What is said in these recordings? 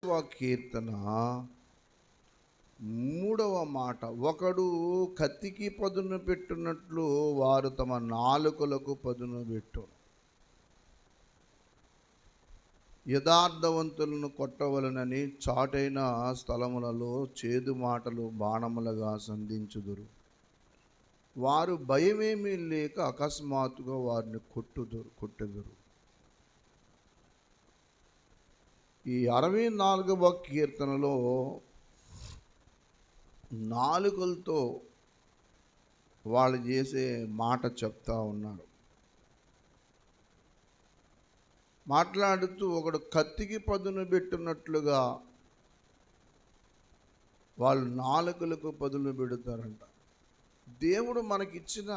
కీర్తన 3వ మాట, ఒకడు కత్తికి పదును పెట్టున్నట్లు వారు తమ నాలుకలకు పదును పెట్టు. యథార్థవంతులను కొట్టవలనని చాటైన స్థలములలో చేదు మాటలు బాణములుగా సంధించుదురు. వారు భయమేమీ లేక అకస్మాత్తుగా వారిని కొట్టుదురు. ఈ 64వ కీర్తనలో నాలుకలతో వాళ్ళు చేసే మాట చెప్తా ఉన్నారు. మాట్లాడుతూ ఒకడు కత్తికి పదును పెట్టున్నట్లుగా వాళ్ళు నాలుకలకు పదును పెడతారంట. దేవుడు మనకిచ్చిన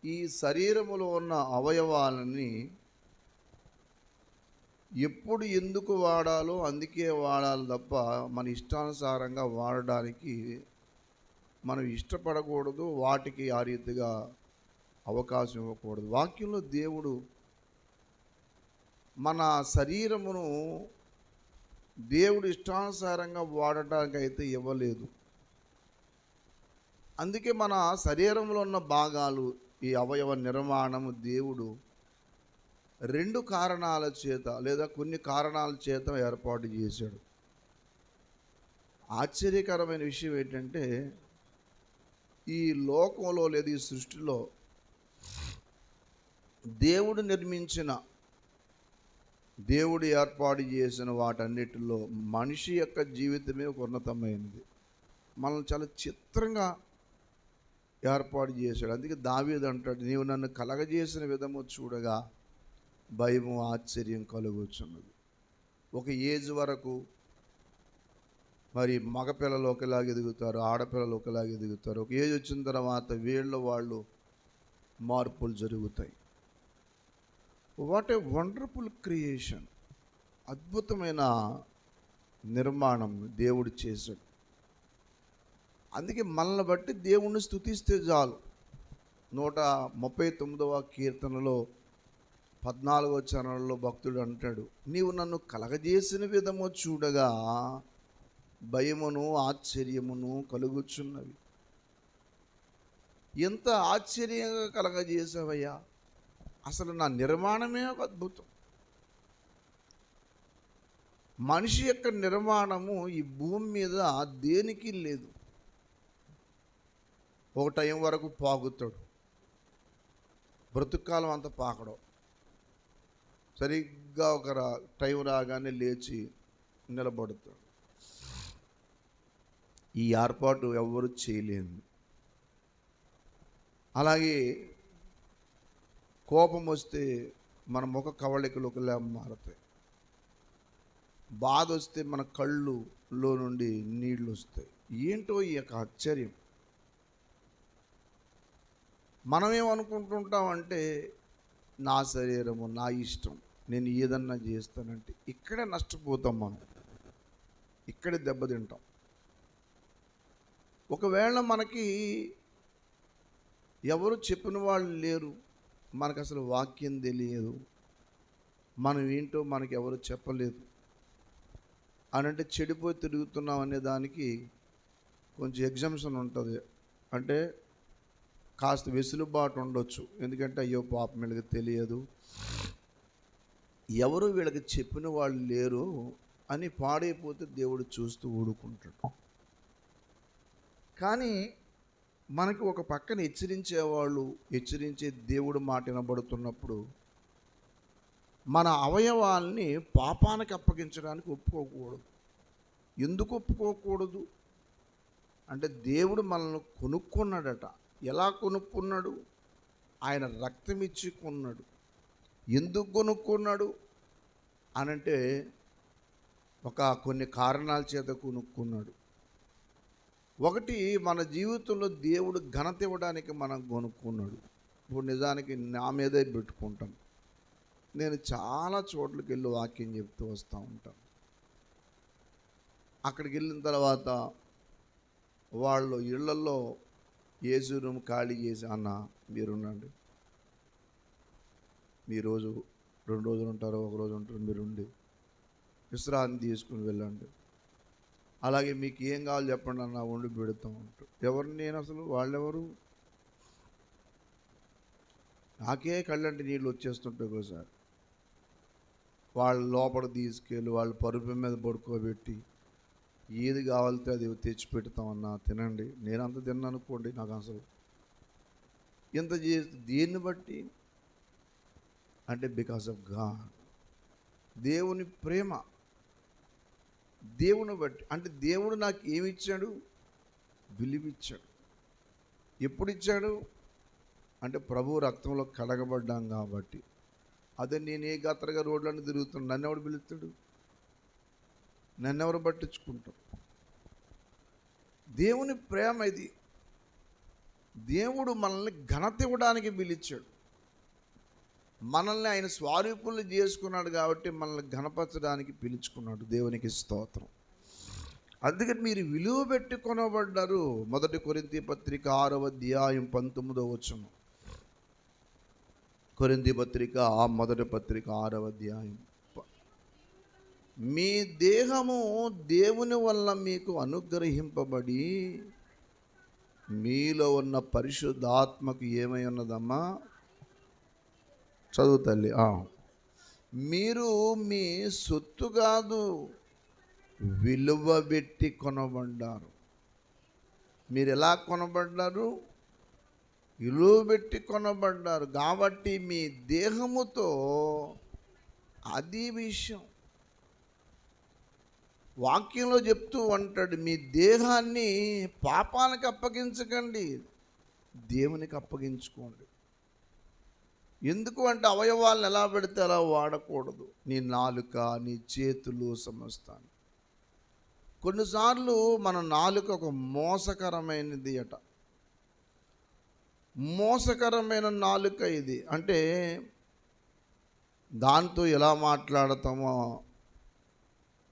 ఈ శరీరములో ఉన్న అవయవాలని ఎప్పుడు ఎందుకు వాడాలో అందుకే వాడాలి తప్ప మన ఇష్టానుసారంగా వాడడానికి మనం ఇష్టపడకూడదు, వాటికి ఆ రీతిగా అవకాశం ఇవ్వకూడదు. వాక్యంలో దేవుడు మన శరీరమును దేవుడు ఇష్టానుసారంగా వాడటానికి అయితే ఇవ్వలేదు. అందుకే మన శరీరంలో ఉన్న భాగాలు, ఈ అవయవ నిర్మాణము దేవుడు 2 కారణాల చేత లేదా కొన్ని కారణాల చేత ఏర్పాటు చేశాడు. ఆశ్చర్యకరమైన విషయం ఏంటంటే, ఈ లోకంలో లేదా ఈ సృష్టిలో దేవుడు నిర్మించిన, దేవుడు ఏర్పాటు చేసిన వాటన్నిటిలో మనిషి యొక్క జీవితమే ఒక ఉన్నతమైనది. మనల్ని చాలా చిత్రంగా ఏర్పాటు చేశాడు. అందుకే దావీదు అంటాడు, నీవు నన్ను కలగజేసిన విధము చూడగా భయము ఆశ్చర్యం కలుగుచున్నది. ఒక ఏజ్ వరకు మరి మగపిల్లలు ఒకలాగా ఎదుగుతారు, ఆడపిల్లలు ఒకలాగా ఎదుగుతారు. ఒక ఏజ్ వచ్చిన తర్వాత వాళ్ళు మార్పులు జరుగుతాయి. What a wonderful creation! అద్భుతమైన నిర్మాణం దేవుడు చేశాడు. అందుకే మనల్ని బట్టి దేవుణ్ణి స్తుతిస్తే చాలు. 139వ కీర్తనలో 14వ చరణంలో భక్తుడు అంటాడు, నీవు నన్ను కలగజేసిన విధము చూడగా భయమును ఆశ్చర్యమును కలుగుచున్నవి. ఎంత ఆశ్చర్యంగా కలగజేసావయ్యా! అసలు నా నిర్మాణమే ఒక అద్భుతం. మనిషి యొక్క నిర్మాణము ఈ భూమి మీద దేనికి లేదు. ఒక టైం వరకు పాకుతాడు, బ్రతుకాలం అంతా పాకడం, సరిగ్గా ఒక టైం రాగానే లేచి నిలబడతాడు. ఈ ఏర్పాటు ఎవరు చేయలేదు. అలాగే కోపం వస్తే మన ముఖ కవళికలు ఒకలా మారుతాయి. బాధ వస్తే మన కళ్ళులో నుండి నీళ్ళు వస్తాయి. ఏంటో ఈ యొక్క ఆశ్చర్యం! మనమేమనుకుంటుంటామంటే, నా శరీరము, నా ఇష్టం, నేను ఏదన్నా చేస్తానంటే ఇక్కడే నష్టపోతాం. మనం ఇక్కడే దెబ్బతింటాం. ఒకవేళ మనకి ఎవరు చెప్పిన వాళ్ళు లేరు, మనకు అసలు వాక్యం తెలియదు, మనం ఏంటో మనకి ఎవరు చెప్పలేదు అని అంటే చెడిపోయి తిరుగుతున్నాం అనే దానికి కొంచెం ఎగ్జామ్షన్ ఉంటుంది. అంటే కాస్త వెసులుబాటు ఉండొచ్చు. ఎందుకంటే అయ్యో పాపం వీళ్ళకి తెలియదు, ఎవరు వీళ్ళకి చెప్పిన వాళ్ళు లేరు అని పాడైపోతే దేవుడు చూస్తూ ఊడుకుంటాడు. కానీ మనకి ఒక పక్కన హెచ్చరించేవాళ్ళు, హెచ్చరించే దేవుడు మాట వినబడుతున్నప్పుడు మన అవయవాల్ని పాపానికి అప్పగించడానికి ఒప్పుకోకూడదు. ఎందుకు ఒప్పుకోకూడదు అంటే, దేవుడు మనల్ని కొనుక్కున్నాడట. ఎలా కొనుక్కున్నాడు? ఆయన రక్తం ఇచ్చి కొన్నాడు. ఎందుకు కొనుక్కున్నాడు అనంటే, కొన్ని కారణాల చేత కొనుక్కున్నాడు. ఒకటి, మన జీవితంలో దేవుడు ఘనత ఇవ్వడానికి మనం కొనుక్కున్నాడు. ఇప్పుడు నిజానికి నా మీదే పెట్టుకుంటాను. నేను చాలా చోట్లకి వెళ్ళి వాక్యం చెప్తూ వస్తూ ఉంటాను. అక్కడికి వెళ్ళిన తర్వాత వాళ్ళు ఇళ్లలో ఏసీ రూమ్ ఖాళీ చేసి, అన్న మీరుండండి, మీ రోజు 2 రోజులు ఉంటారు, 1 రోజు ఉంటారు, మీరుండి విశ్రాంతి తీసుకుని వెళ్ళండి. అలాగే మీకు ఏం కావాలి చెప్పండి అన్న వండి పెడతాం అంటూ. ఎవరు నేను అసలు? వాళ్ళెవరు? నాకే కళ్ళంటే నీళ్ళు వచ్చేస్తుంటాయి ఒకసారి. వాళ్ళ లోపల తీసుకెళ్ళి వాళ్ళ పరుపు మీద పడుకోబెట్టి ఏది కావాలితే అది తెచ్చి పెడతామన్నా తినండి. నేను అంత తిన్నాను అనుకోండి. నాకు అసలు ఇంత చేసి దేన్ని బట్టి అంటే బికాస్ ఆఫ్ గాడ్, దేవుని ప్రేమ. దేవుని బట్టి అంటే దేవుడు నాకు ఏమి ఇచ్చాడు? విలువిచ్చాడు. ఎప్పుడు ఇచ్చాడు అంటే ప్రభు రక్తంలో కడగబడ్డాం కాబట్టి. అదే నేను ఏ గతరగా రోడ్లన్నీ తిరుగుతాను, నన్ను ఎవడు పిలుస్తాడు? నన్నెవరు పట్టించుకుంటాం? దేవుని ప్రేమ ఇది. దేవుడు మనల్ని ఘనత ఇవ్వడానికి పిలిచాడు. మనల్ని ఆయన స్వరూపులు చేసుకున్నాడు కాబట్టి మనల్ని ఘనపరచడానికి పిలుచుకున్నాడు. దేవునికి స్తోత్రం. అందుకని మీరు విలువ పెట్టి కొనబడ్డారు. 1 కొరింథీ పత్రిక 6వ అధ్యాయం 19వ వచనం. కొరింథీ పత్రిక మొదటి పత్రిక 6వ అధ్యాయం. మీ దేహము దేవుని వల్ల మీకు అనుగ్రహింపబడి మీలో ఉన్న పరిశుద్ధాత్మకు ఏమై ఉన్నదమ్మా? చదువు తల్లి. మీరు మీ సొత్తు కాదు, విలువ పెట్టి కొనబడ్డారు. మీరు ఎలా కొనబడ్డారు? విలువ పెట్టి కొనబడ్డారు కాబట్టి మీ దేహముతో అది విషయం. వాక్యంలో చెప్తూ ఉంటాడు, మీ దేహాన్ని పాపానికి అప్పగించకండి, దేవునికి అప్పగించుకోండి. ఎందుకు అంటే అవయవాలను ఎలా పెడితే అలా వాడకూడదు. నీ నాలుక, నీ చేతులు, సమస్తాన్ని. కొన్నిసార్లు మన నాలుక ఒక మోసకరమైనది అట. మోసకరమైన నాలుక ఇది. అంటే దాంతో ఎలా మాట్లాడతామో,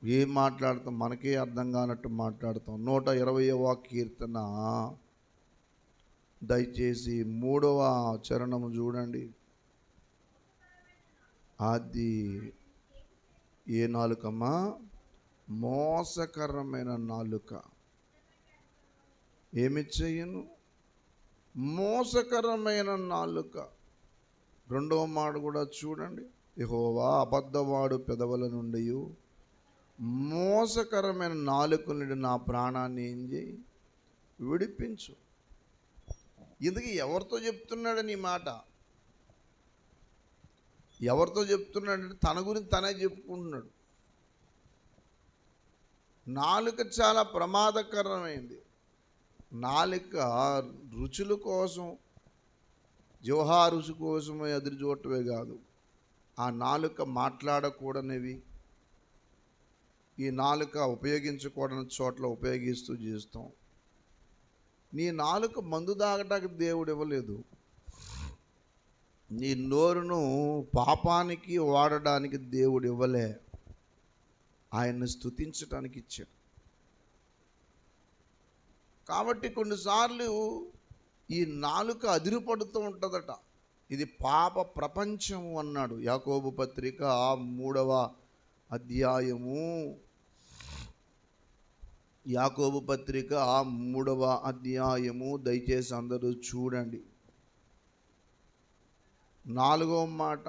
ఏం మాట్లాడతాం మనకే అర్థం కానట్టు మాట్లాడతాం. 120వ కీర్తన దయచేసి 3వ చరణము చూడండి. అది ఏ నాలుకమ్మా? మోసకరమైన నాలుక ఏమి చేయను? మోసకరమైన నాలుక. 2వ మాట కూడా చూడండి. యెహోవా అబద్ధవాడు పెదవుల నుండి మోసకరమైన నాలుక నుండి నా ప్రాణాన్ని ఏం చేయి? విడిపించు. ఇందుకు ఎవరితో చెప్తున్నాడని ఈ మాట? ఎవరితో చెప్తున్నాడంటే తన గురించి తనే చెప్పుకుంటున్నాడు. నాలుక చాలా ప్రమాదకరమైంది. నాలుక రుచుల కోసం, జిహ్వా రుచి కోసమే ఎదురు చూడటమే కాదు, ఆ నాలుక మాట్లాడకూడనివి, ఈ నాలుక ఉపయోగించకూడని చోట్ల ఉపయోగిస్తూ చేస్తాం. నీ నాలుక మందు తాగటానికి దేవుడు ఇవ్వలేదు. నీ నోరును పాపానికి వాడడానికి దేవుడు ఇవ్వలే. ఆయన్ని స్తుతించడానికి ఇచ్చాడు. కాబట్టి కొన్నిసార్లు ఈ నాలుక అదిరిపడుతూ ఉంటుందట. ఇది పాప ప్రపంచము అన్నాడు యాకోబు పత్రిక 3వ అధ్యాయము. యాకోబు పత్రిక 3వ అధ్యాయము దయచేసి అందరూ చూడండి. 4వ మాట.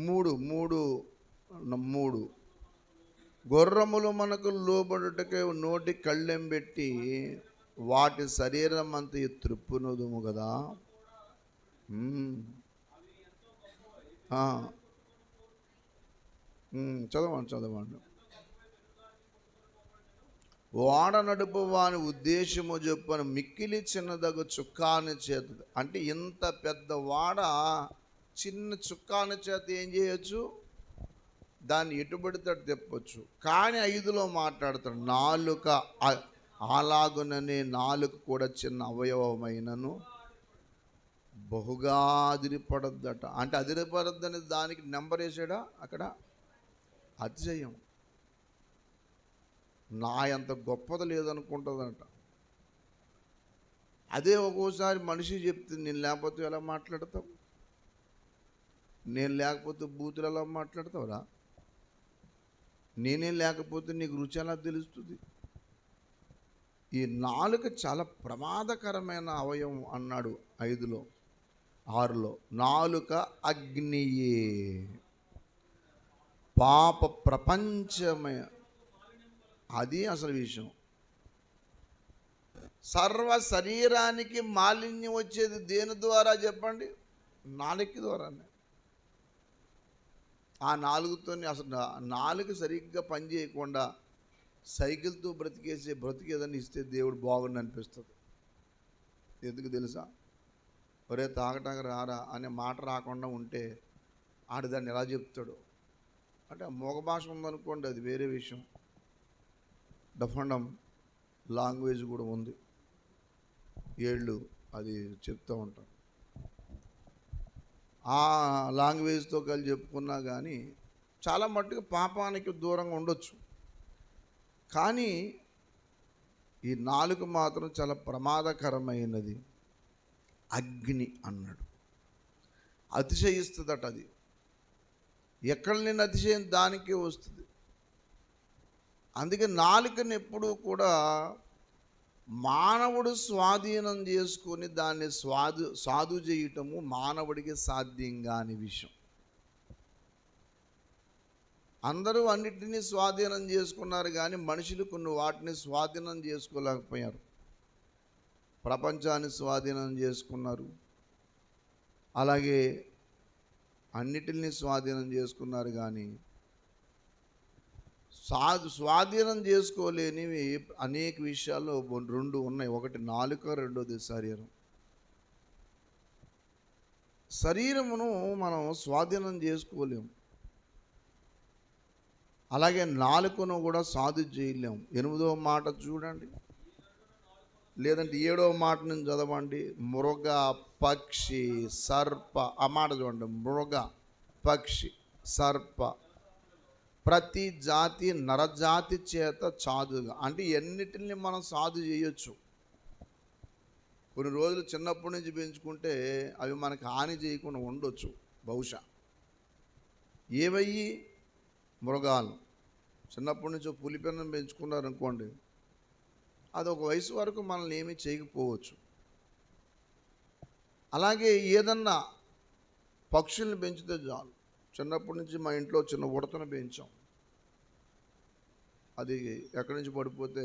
3 గుర్రములు మనకు లోబడుటకే నోటి కళ్ళెం పెట్టి వాటి శరీరం అంతా త్రిప్పునదుము కదా. చదవండి. వాడ నడుపు వాని ఉద్దేశము చెప్పని మిక్కిలి చిన్నదగు చుక్కాని చేత. అంటే ఇంత పెద్ద వాడ చిన్న చుక్కాని చేత ఏం చేయొచ్చు? దాన్ని ఎటుబడితే తిప్పొచ్చు. కానీ 5లో మాట్లాడతాడు, నాలుక అలాగుననే నాలుక కూడా చిన్న అవయవమైనను బహుగా అదిరిపడద్దట. అంటే అదిరిపడద్దని దానికి నెంబర్ వేసాడా అక్కడ? అతిశయం. నా అంత గొప్పది లేదనుకుంటుందంట. అదే ఒక్కోసారి మనిషి చెప్తే నేను లేకపోతే ఎలా మాట్లాడతావు? నేను లేకపోతే బూతులు ఎలా మాట్లాడతావురా? నేనే లేకపోతే నీకు రుచి ఎలా తెలుస్తుంది? ఈ నాలుక చాలా ప్రమాదకరమైన అవయవం అన్నాడు 5లో 6లో. నాలుక అగ్నియే, పాప ప్రపంచమే. అది అసలు విషయం. సర్వ శరీరానికి మాలిన్యం వచ్చేది దేని ద్వారా చెప్పండి? నాలుక ద్వారానే. ఆ నాలుగుతో అసలు నాలుక సరిగ్గా పని చేయకుండా సైకిల్తో బ్రతికేసే బ్రతికి ఏదైనా ఇస్తే దేవుడు బాగుండి అనిపిస్తుంది. ఎందుకు తెలుసా? ఒరే తాగటానికి రారా అనే మాట రాకుండా ఉంటే ఆడు దాన్ని ఎలా చెప్తాడు అంటే, మోగ భాష ఉందనుకోండి, అది వేరే విషయం. డఫండం లాంగ్వేజ్ కూడా ఉంది, ఏళ్ళు అది చెప్తూ ఉంటాం. ఆ లాంగ్వేజ్తో కలిసి చెప్పుకున్నా కానీ చాలా మట్టుకు పాపానికి దూరంగా ఉండొచ్చు. కానీ ఈ నాలుక మాత్రం చాలా ప్రమాదకరమైనది. అగ్ని అన్నాడు. అతిశయిస్తుందట అది. ఎక్కడ లేని అతిశయం దానికే వస్తుంది. అందుకే నాలుకని ఎప్పుడూ కూడా మానవుడు స్వాధీనం చేసుకొని దాన్ని సాధు చేయటము మానవుడికి సాధ్యం కాని విషయం. అందరూ అన్నిటినీ స్వాధీనం చేసుకున్నారు కానీ మనుషులు కొన్ని వాటిని స్వాధీనం చేసుకోలేకపోయారు. ప్రపంచాన్ని స్వాధీనం చేసుకున్నారు, అలాగే అన్నిటిని స్వాధీనం చేసుకున్నారు కానీ స్వాధీనం చేసుకోలేనివి అనేక విషయాల్లో రెండు ఉన్నాయి. ఒకటి నాలుక, రెండోది శరీరం. శరీరమును మనం స్వాధీనం చేసుకోలేము, అలాగే నాలుకను కూడా సాధు చేయలేము. 8వ మాట చూడండి, లేదంటే 7వ మాట నుంచి చదవండి. మృగ, పక్షి, సర్ప. ఆ మాట చూడండి. మృగ, పక్షి, సర్ప, ప్రతి జాతి నరజాతి చేత సాధుగా. అంటే ఎన్నిటిని మనం సాధు చేయొచ్చు. కొన్ని రోజులు చిన్నప్పటి నుంచి పెంచుకుంటే అవి మనకు హాని చేయకుండా ఉండొచ్చు బహుశా. ఏవయ్యి? మృగాలు. చిన్నప్పటి నుంచి పులిపిన్నం పెంచుకున్నారనుకోండి, అది ఒక వయసు వరకు మనల్ని ఏమీ చేయకపోవచ్చు. అలాగే ఏదన్నా పక్షుల్ని పెంచితే చాలు. చిన్నప్పటి నుంచి మా ఇంట్లో చిన్న ఉడతను పెంచాం. అది ఎక్కడి నుంచి పడిపోతే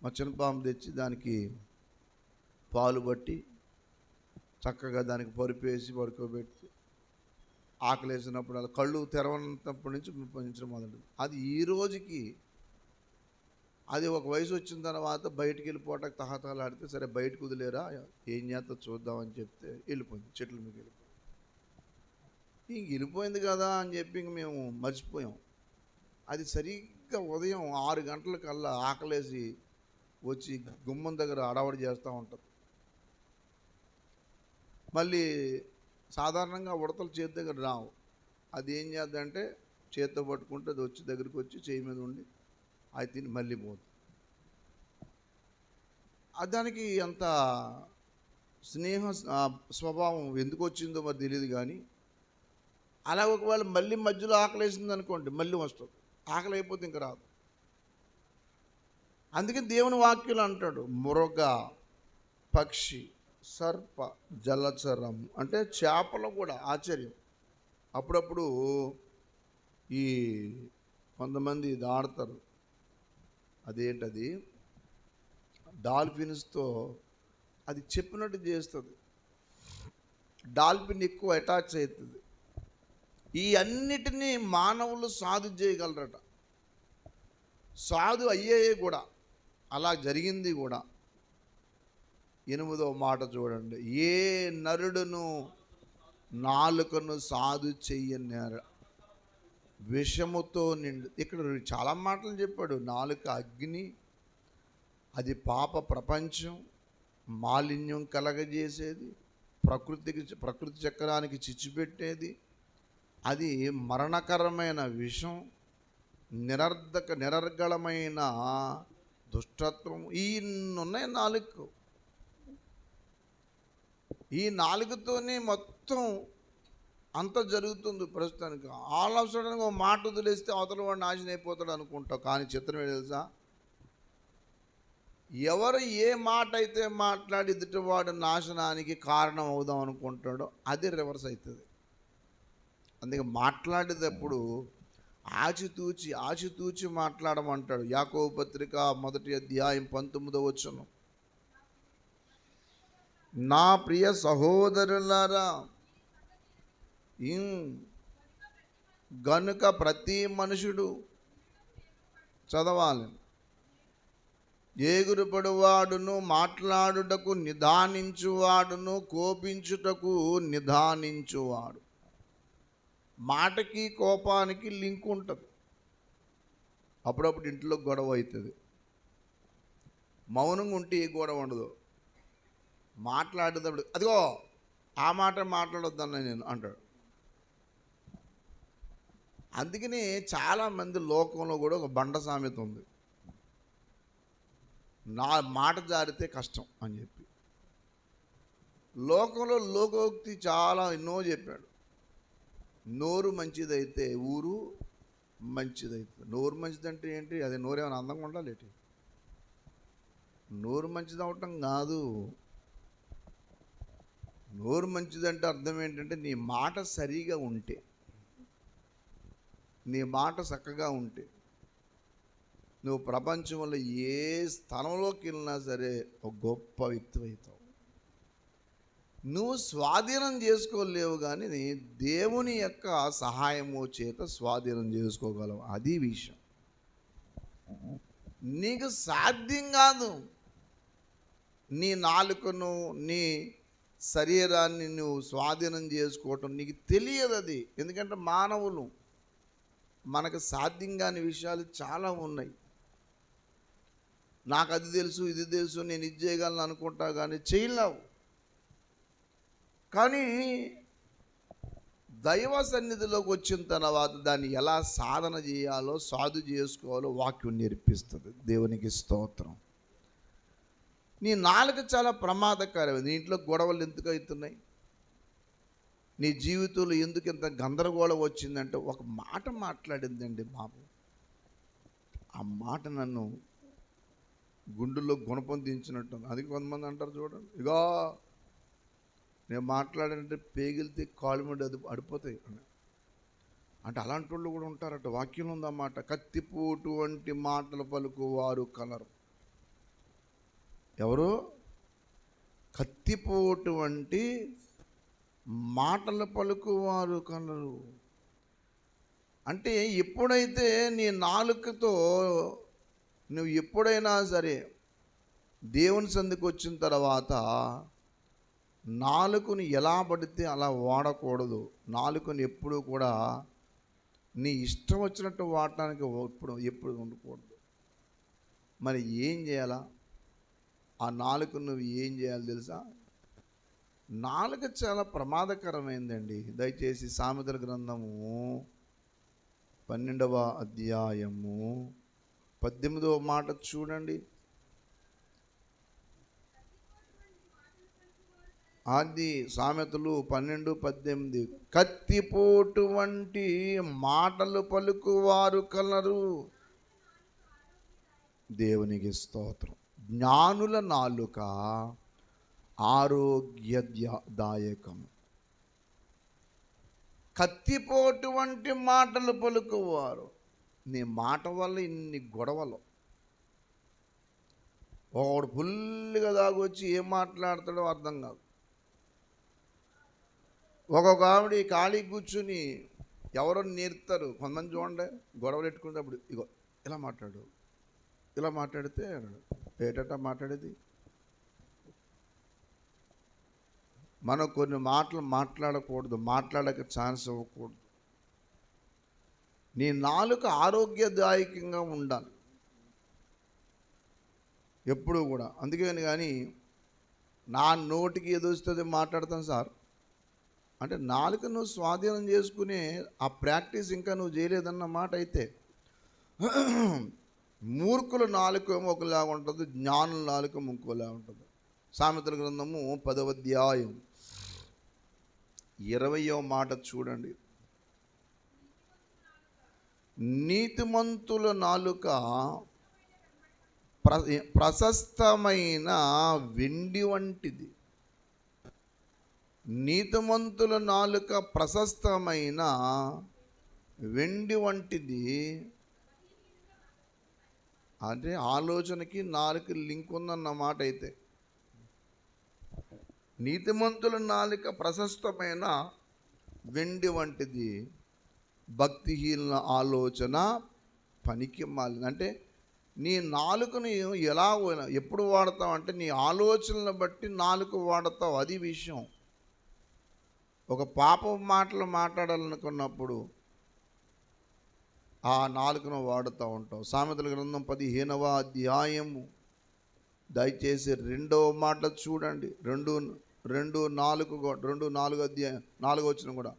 మా చిన్నపాము తెచ్చి దానికి పాలు బట్టి చక్కగా దానికి పరుపేసి పడుకోబెట్టి ఆకలి వేసినప్పుడు అలా కళ్ళు తెరవనప్పటి నుంచి పెంచడం మొదలు. అది ఈ రోజుకి అది ఒక వయసు వచ్చిన తర్వాత బయటికి వెళ్ళిపోవటానికి తహతలాడితే, సరే బయటకు వదిలేరా ఏం చేస్తా చూద్దామని చెప్తే వెళ్ళిపోయింది, చెట్ల మీద వెళ్ళిపోయింది. ఇంక వెళ్ళిపోయింది కదా అని చెప్పి ఇంక మేము మర్చిపోయాం. అది సరిగ్గా ఉదయం 6 గంటలకల్లా ఆకలేసి వచ్చి గుమ్మం దగ్గర అడవడి చేస్తూ ఉంటుంది. మళ్ళీ సాధారణంగా ఉడతలు చేతి దగ్గర రావు. అది ఏం చేద్దంటే చేత్తో పట్టుకుంటే అది వచ్చి దగ్గరికి వచ్చి చేయి మీద ఉండి అది తిని మళ్ళీ పోతుంది. దానికి అంత స్నేహ స్వభావం ఎందుకు వచ్చిందో మరి తెలియదు. కానీ అలా ఒకవేళ మళ్ళీ మధ్యలో ఆకలి వేసింది అనుకోండి, మళ్ళీ వస్తుంది. ఆకలి అయిపోతే ఇంక రాదు. అందుకే దేవుని వాక్యులు అంటాడు, మృగ, పక్షి, సర్ప, జలచరం. అంటే చేపలు కూడా ఆశ్చర్యం. అప్పుడప్పుడు ఈ కొంతమంది ఇది ఆడతారు, అదేంటది డాల్ఫిన్స్తో అది చెప్పినట్టు చేస్తుంది. డాల్ఫిన్ ఎక్కువ అటాచ్ అవుతుంది. ఈ అన్నిటినీ మానవులు సాధు చేయగలరట. సాధు అయ్యాయే కూడా, అలా జరిగింది కూడా. 8వ మాట చూడండి, ఏ నరుడును నాలుకను సాధు చెయ్యన్నారు, విషముతో నిండు. ఇక్కడ చాలా మాటలు చెప్పాడు. నాలుక అగ్ని, అది పాప ప్రపంచం, మాలిన్యం కలగజేసేది, ప్రకృతి చక్రానికి చిచ్చుపెట్టేది, అది మరణకరమైన విషం, నిరర్గళమైన దుష్టత్వం. ఉన్నాయి నాలుగు. ఈ నాలుగుతోనే మొత్తం అంత జరుగుతుంది ప్రస్తుతానికి. ఆల్ ఆఫ్ సడన్గా ఒక మాట వదిలేస్తే అవతల వాడు నాశనం అయిపోతాడు అనుకుంటావు. కానీ చిత్రం ఏంటి తెలుసా? ఎవరు ఏ మాట అయితే మాట్లాడి ఎదుటివాడు నాశనానికి కారణం అవుదాం అనుకుంటాడో అది రివర్స్ అవుతుంది. అందుకే మాట్లాడేటప్పుడు ఆచితూచి మాట్లాడమంటాడు. యాకోబు పత్రిక 1వ అధ్యాయం 19వ వచనం. నా ప్రియ సహోదరులారా, గనుక ప్రతి మనుషుడు చదవాలి. ఏగురుపడువాడును, మాట్లాడుటకు నిదానించువాడును, కోపించుటకు నిదానించువాడు. మాటకి కోపానికి లింక్ ఉంటుంది. అప్పుడప్పుడు ఇంట్లో గొడవ అవుతుంది. మౌనంగా ఉంటే ఏ గొడవ ఉండదు. మాట్లాడేటప్పుడు అదిగో ఆ మాట మాట్లాడొద్దన్న నేను అంటాడు. అందుకని చాలామంది లోకంలో కూడా ఒక బండ సామెత ఉంది, నా మాట జారితే కష్టం అని చెప్పి. లోకంలో లోకోక్తి చాలా ఎన్నో చెప్పాడు. నోరు మంచిదైతే ఊరు మంచిదైతే. నోరు మంచిదంటే ఏంటి? అది నోరు ఏమైనా అందంగా ఉండాలి ఏంటి? నోరు మంచిది అవటం కాదు. నోరు మంచిదంటే అర్థం ఏంటంటే నీ మాట సరిగా ఉంటే, నీ మాట చక్కగా ఉంటే నువ్వు ప్రపంచంలో ఏ స్థలంలోకి వెళ్ళినా సరే ఒక గొప్ప వ్యక్తి అవుతావు. నువ్వు స్వాధీనం చేసుకోలేవు, కానీ దేవుని యొక్క సహాయము చేత స్వాధీనం చేసుకోగలవు. అది విషయం. నీకు సాధ్యం కాదు. నీ నాలుకను, నీ శరీరాన్ని నువ్వు స్వాధీనం చేసుకోవటం నీకు తెలియదు. అది ఎందుకంటే మానవులు, మనకు సాధ్యం కాని విషయాలు చాలా ఉన్నాయి. నాకు అది తెలుసు, ఇది తెలుసు, నేను ఇది చేయగలను అనుకుంటా, కానీ చేయలేవు. కానీ దైవ సన్నిధిలోకి వచ్చిన తర్వాత దాన్ని ఎలా సాధన చేయాలో, సాధు చేసుకోవాలో వాక్యం నేర్పిస్తుంది. దేవునికి స్తోత్రం. నీ నాలుక చాలా ప్రమాదకరమైనది. నీ ఇంట్లో గొడవలు ఎందుకు అవుతున్నాయి? నీ జీవితంలో ఎందుకు ఇంత గందరగోళం వచ్చిందంటే ఒక మాట మాట్లాడిందండి బాబు. ఆ మాట నన్ను గుండెల్లో గుణపం దించినట్టుంది. అది కొంతమంది అంటారు చూడండి, ఇగో నేను మాట్లాడంటే పేగిలితే కాలు మీద అడిపోతాయి అంటే అలాంటి వాళ్ళు కూడా ఉంటారట. వాక్యంలో ఉందన్నమాట, కత్తిపోటు వంటి మాటలు పలుకువారు కలరు. ఎవరు? కత్తిపోటు వంటి మాటలు పలుకువారు కలరు. అంటే ఎప్పుడైతే నీ నాలుకతో నువ్వు ఎప్పుడైనా సరే దేవుని సందుకు వచ్చిన తర్వాత నాలుకను ఎలా పడితే అలా వాడకూడదు. నాలుకను ఎప్పుడు కూడా నీ ఇష్టం వచ్చినట్టు వాడటానికి ఎప్పుడు ఉండకూడదు. మరి ఏం చేయాలా? ఆ నాలుకను నువ్వు ఏం చేయాలి తెలుసా? నాలుక చాలా ప్రమాదకరమైందండి. దయచేసి సామెతల గ్రంథము 12వ అధ్యాయము 18వ మాట చూడండి. అది సామెతలు 12:18. కత్తిపోటు వంటి మాటలు పలుకువారు కలరు. దేవునికి స్తోత్రం. జ్ఞానుల నాలుక ఆరోగ్యదాయకం. కత్తిపోటు వంటి మాటలు పలుకువారు. నీ మాట వల్ల ఇన్ని గొడవలు. ఒకడు ఫుల్గా దాగొచ్చి ఏం మాట్లాడతాడో అర్థం కాదు. ఒక్కొక్క ఆవిడ ఖాళీ కూర్చుని ఎవరో నేర్తారు. కొంతమంది చూడండి, గొడవలు పెట్టుకునేటప్పుడు ఇగో ఇలా మాట్లాడు, ఇలా మాట్లాడితే ఏటట మాట్లాడేది. మనం కొన్ని మాటలు మాట్లాడకూడదు, మాట్లాడక ఛాన్స్ ఇవ్వకూడదు. నీ నాలుక ఆరోగ్యదాయకంగా ఉండాలి ఎప్పుడూ కూడా. అందుకని కానీ నా నోటికి ఏదో వస్తుంది మాట్లాడతాను సార్ అంటే నాలుక నువ్వు స్వాధీనం చేసుకునే ఆ ప్రాక్టీస్ ఇంకా నువ్వు చేయలేదన్న మాట అయితే. మూర్ఖుల నాలుక ఒకలా ఉంటుంది, జ్ఞానుల నాలుక ఇంకోలా ఉంటుంది. సామెతల గ్రంథము 10వ అధ్యాయం 20వ మాట చూడండి. నీతిమంతుల నాలుక ప్రశస్తమైన వెండి వంటిది. నీతిమంతుల నాలుక ప్రశస్తమైన వెండి వంటిది. అంటే ఆలోచనకి నాలుక లింక్ ఉందన్నమాట. అయితే నీతిమంతుల నాలుక ప్రశస్తమైన వెండి వంటిది, భక్తిహీనుల ఆలోచన పనికి మాలిన. అంటే నీ నాలుకను ఎలా ఎప్పుడు వాడతావు అంటే నీ ఆలోచనలను బట్టి నాలుక వాడతావు. అది విషయం. ఒక పాప మాటలు మాట్లాడాలనుకున్నప్పుడు ఆ నాలుకను వాడుతూ ఉంటావు. సామెతల గ్రంథం 15వ అధ్యాయము దయచేసి 2వ మాట చూడండి. 2:4 అధ్యాయం 4వ వచనం కూడా.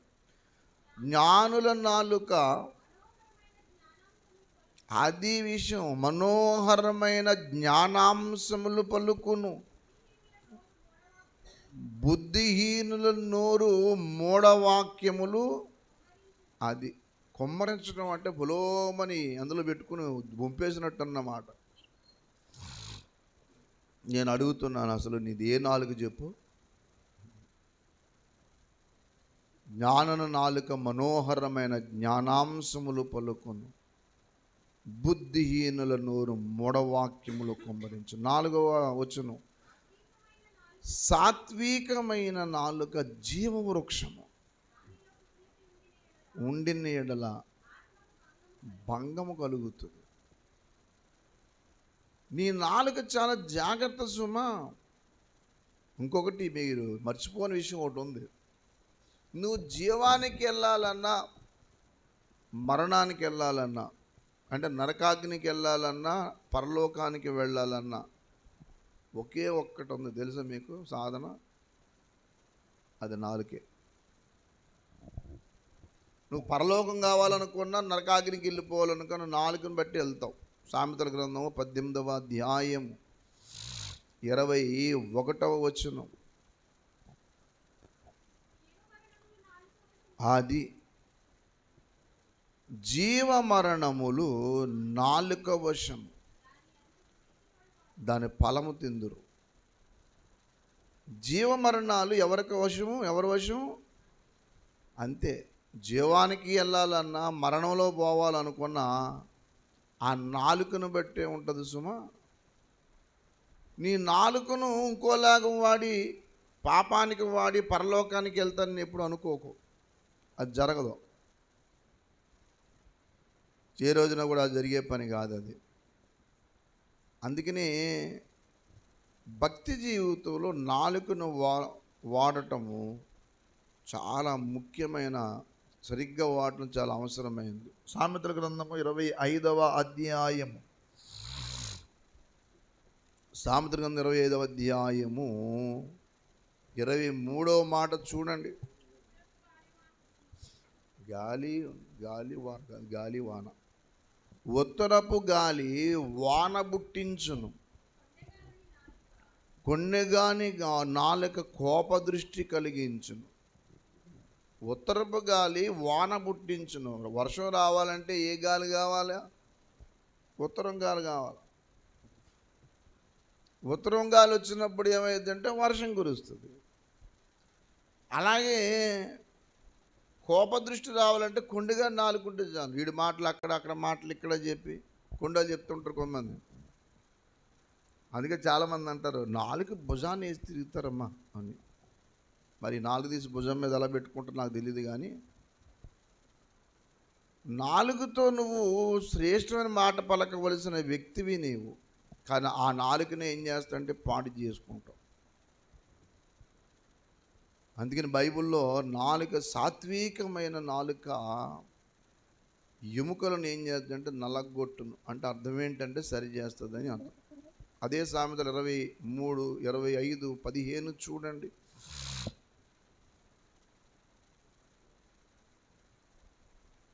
జ్ఞానుల నాలుక అది విషయం, మనోహరమైన జ్ఞానాంశములు పలుకును. బుద్ధిహీనుల నోరు మూఢవాక్యములు. అది కొమ్మరించడం అంటే పొలోమని అందులో పెట్టుకుని బొంపేసినట్టు అన్నమాట. నేను అడుగుతున్నాను, అసలు నీది ఏ నాలుక చెప్పు? జ్ఞానుల నాలుక మనోహరమైన జ్ఞానాంశములు పలుకును, బుద్ధిహీనుల నోరు మూఢవాక్యములు కొమ్మరించు. 4వ వచనం. సాత్వికమైన నాలుక జీవవృక్షము, ఉండిన ఎడల భంగము కలుగుతుంది. నీ నాలుక చాలా జాగ్రత్త సుమా. ఇంకొకటి మీరు మర్చిపోని విషయం ఒకటి ఉంది. నువ్వు జీవానికి వెళ్ళాలన్నా, మరణానికి వెళ్ళాలన్నా, అంటే నరకాగ్నికి వెళ్ళాలన్నా, పరలోకానికి వెళ్ళాలన్నా ఒకే ఒక్కటి ఉంది. తెలుసా మీకు సాధన? అది నాలుకే. నువ్వు పరలోకం కావాలనుకున్నా, నరకాగ్నికి వెళ్ళిపోవాలనుకున్నా నాలుకను బట్టి వెళ్తావు. సామెతల గ్రంథము 18వ అధ్యాయము 21వ వచనం. అది జీవమరణములు నాలుక వశం, దాని ఫలము తిందురు. జీవమరణాలు ఎవరికి వశము? ఎవరి వశం? అంతే. జీవానికి వెళ్ళాలన్నా, మరణంలో పోవాలనుకున్నా ఆ నాలుకను బట్టే ఉంటుంది సుమా. నీ నాలుకను ఇంకోలాగా వాడి, పాపానికి వాడి పరలోకానికి వెళ్తానని ఎప్పుడు అనుకోకు. అది జరగదు. ఏ రోజున కూడా జరిగే పని కాదు అది. అందుకని భక్తి జీవితంలో నాలుకను వాడటము చాలా ముఖ్యమైన, సరిగ్గా వాడటం చాలా అవసరమైంది. సామెతల గ్రంథము 25వ అధ్యాయము, సామెతల గ్రంథం 25వ అధ్యాయము 23వ మాట చూడండి. గాలి వాన. ఉత్తరపు గాలి వాన బుట్టించును, కొన్నెగాని నాలుక కోపదృష్టి కలిగించును. ఉత్తరపు గాలి వాన పుట్టించును. వర్షం రావాలంటే ఏ గాలి కావాలి? ఉత్తరం గాలి కావాలి. ఉత్తరం గాలి వచ్చినప్పుడు ఏమైందంటే వర్షం కురుస్తుంది. అలాగే కోపదృష్టి రావాలంటే కొండగా నాలుగుంటే చాలు. వీడి మాటలు అక్కడ, అక్కడ మాటలు ఇక్కడ చెప్పి కొండలు చెప్తుంటారు కొంతమంది. అందుకే చాలామంది అంటారు నాలుగు భుజాన్ని వేసి తిరుగుతారమ్మా అని. మరి నాలుగు తీసి భుజం మీద ఎలా పెట్టుకుంటారో నాకు తెలియదు. కానీ నాలుగుతో నువ్వు శ్రేష్టమైన మాట పలకవలసిన వ్యక్తివి నీవు. కానీ ఆ నాలుగునే ఏం చేస్తావంటే పాడు చేసుకుంటావు. అందుకని బైబిల్లో నాలుక, సాత్వికమైన నాలుక ఎముకలను ఏం చేస్తుందంటే నలగొట్టును. అంటే అర్థం ఏంటంటే సరి చేస్తుందని అర్థం. అదే సామెతలు 23, 25, 15 చూడండి.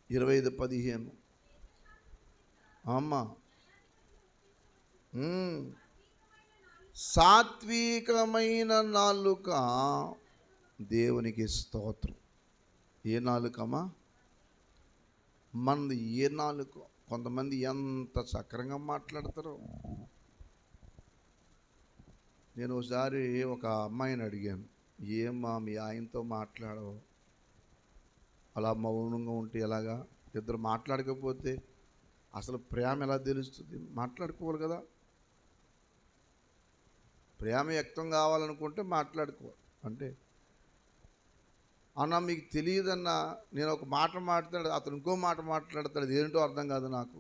25, 15. అమ్మా, సాత్వికమైన నాలుక దేవునికి స్తోత్రం. ఏ నాలుకమ్మా? మనది ఏ నాలుక? కొంతమంది ఎంత సక్రంగా మాట్లాడతారో. నేను ఒకసారి ఒక అమ్మాయిని అడిగాను, ఏమ్మా మీ ఆయనతో మాట్లాడవు, అలా మౌనంగా ఉంటే ఎలాగా? ఇద్దరు మాట్లాడకపోతే అసలు ప్రేమ ఎలా తెలుస్తుంది? మాట్లాడుకోవాలి కదా. ప్రేమ వ్యక్తం కావాలనుకుంటే మాట్లాడుకోవాలి. అంటే అన్న మీకు తెలియదన్నా, నేను ఒక మాట మాట్లాడు, అతను ఇంకో మాట మాట్లాడతాడు, ఏంటో అర్థం కాదు నాకు.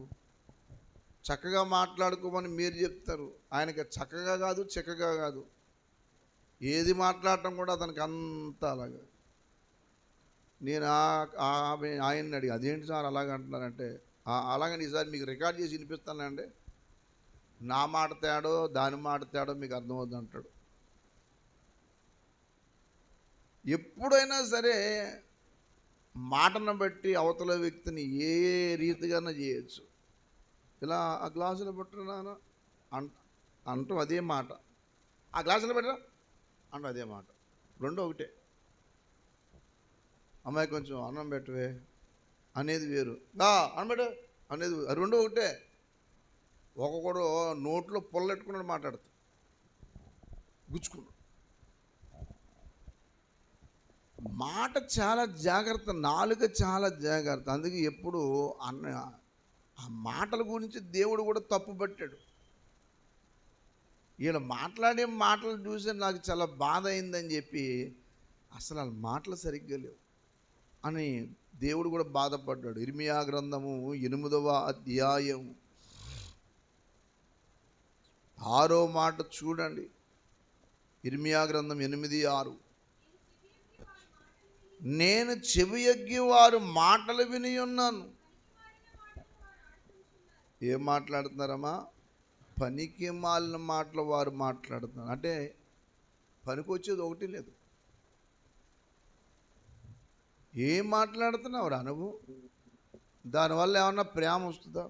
చక్కగా మాట్లాడుకోమని మీరు చెప్తారు, ఆయనకి చక్కగా కాదు, చక్కగా కాదు, ఏది మాట్లాడటం కూడా అతనికి అంత అలాగా. నేను ఆయన్ని అడిగి, అదేంటి సార్ అలాగ అంటున్నారంటే, అలాగని ఈసారి మీకు రికార్డ్ చేసి వినిపిస్తానండి, నా మాట తేడో దాని మాట తేడో మీకు అర్థమవుద్ది అంటాడు. ఎప్పుడైనా సరే మాటను బట్టి అవతల వ్యక్తిని ఏ రీతిగానే చేయొచ్చు. ఇలా ఆ గ్లాసులో పెట్టరా అంటాం, అదే మాట. ఆ గ్లాసులో పెట్టరా అంటాం, అదే మాట. రెండో ఒకటే. అమ్మాయి కొంచెం అన్నం పెట్టవే అనేది వేరు, అన్నం పెట్టు అనేది రెండో ఒకటే. ఒక్కొక్కడు నోట్లో పొల్లెట్టుకున్నాడు మాట్లాడుతూ గుచ్చుకున్నాడు. మాట చాలా జాగ్రత్త, నాలుక చాలా జాగ్రత్త. అందుకే ఎప్పుడు ఆ మాటల గురించి దేవుడు కూడా తప్పు పట్టాడు. వీళ్ళు మాట్లాడే మాటలు చూసి నాకు చాలా బాధ అయిందని చెప్పి, అసలు వాళ్ళ మాటలు సరిగ్గా లేవు అని దేవుడు కూడా బాధపడ్డాడు. ఇర్మియా గ్రంథము 8వ అధ్యాయం 6వ మాట చూడండి. ఇర్మియా గ్రంథం 8:6. నేను చెవియొగ్గి వారు మాటలు విని ఉన్నాను. ఏం మాట్లాడుతున్నారమ్మా? పనికి మాలిన మాటలు వారు మాట్లాడుతున్నారు. అంటే పనికి వచ్చేది ఒకటి లేదు. ఏం మాట్లాడుతున్నావు రా నువ్వు? దానివల్ల ఏమన్నా ప్రేమ వస్తుందా?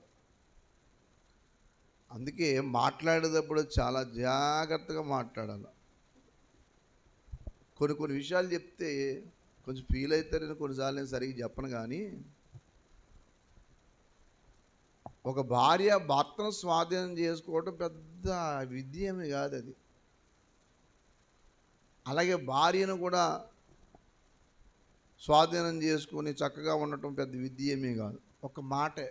అందుకే మాట్లాడేటప్పుడు చాలా జాగ్రత్తగా మాట్లాడాలి. కొన్ని విషయాలు చెప్తే కొంచెం ఫీల్ అవుతారని కొన్నిసార్లు నేను సరిగ్గా చెప్పను. కానీ ఒక భార్య భర్తను స్వాధీనం చేసుకోవడం పెద్ద విద్య ఏమి కాదు అది. అలాగే భార్యను కూడా స్వాధీనం చేసుకొని చక్కగా ఉండటం పెద్ద విద్య ఏమీ కాదు. ఒక మాటే.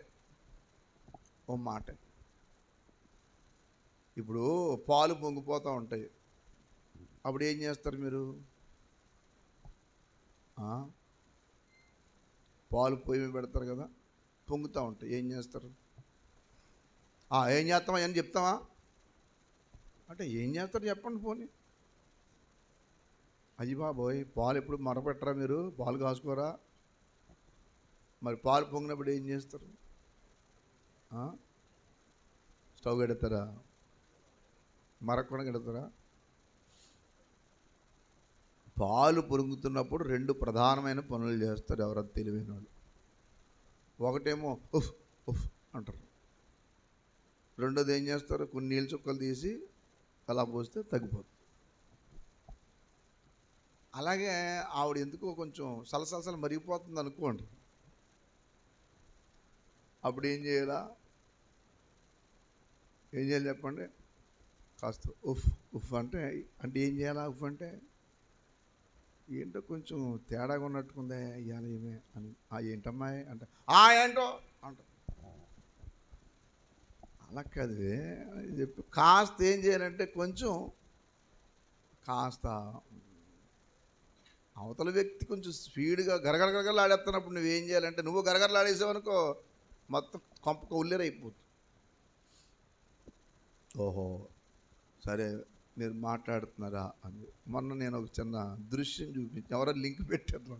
ఇప్పుడు పాలు పొంగిపోతూ ఉంటాయి, అప్పుడు ఏం చేస్తారు మీరు? పాలు పొయ్యి పెడతారు కదా, పొంగుతూ ఉంటాయి, ఏం చేస్తారు? ఏం చేస్తామా అని చెప్తామా అంటే ఏం చేస్తారు చెప్పండి పోనీ. అయ్యి బాబోయ్, పాలు ఎప్పుడు మరపెట్టరా మీరు? పాలు కాసుకోరా? మరి పాలు పొంగినప్పుడు ఏం చేస్తారు? స్టవ్ పెడతారా? మరకుండా పెడతారా? పాలు పొంగుతున్నప్పుడు 2 ప్రధానమైన పనులు చేస్తారు ఎవరైనా తెలివైన వాళ్ళు. ఒకటేమో ఉఫ్ ఉఫ్ అంటారు. రెండోది ఏం చేస్తారు? కొన్ని నీళ్ళు చుక్కలు తీసి అలా పోస్తే తగ్గిపోతుంది. అలాగే ఆవిడ ఎందుకో కొంచెం సలసలసలు మరిగిపోతుంది అనుకోండి, అప్పుడు ఏం చేయాలి చెప్పండి? కాస్త ఉఫ్ ఉఫ్ అంటే ఏం చేయాలా? ఉఫ్ అంటే ఏంటో కొంచెం తేడాగా ఉన్నట్టుకుందే ఇవాళ ఏమే అని. ఏంటమ్మాయి అంటే ఏంటో అంట. అలా కాదు చెప్పి కాస్త ఏం చేయాలంటే కొంచెం కాస్త అవతల వ్యక్తి కొంచెం స్పీడ్గా గరగరగరగలాడేస్తున్నప్పుడు నువ్వేం చేయాలంటే, నువ్వు గరగరలాడేసావనుకో మొత్తం కొంప ఉల్లేరైపోతుంది. ఓహో సరే మీరు మాట్లాడుతున్నారా అని. మొన్న నేను ఒక చిన్న దృశ్యం చూపించి ఎవరో లింక్ పెట్టారు.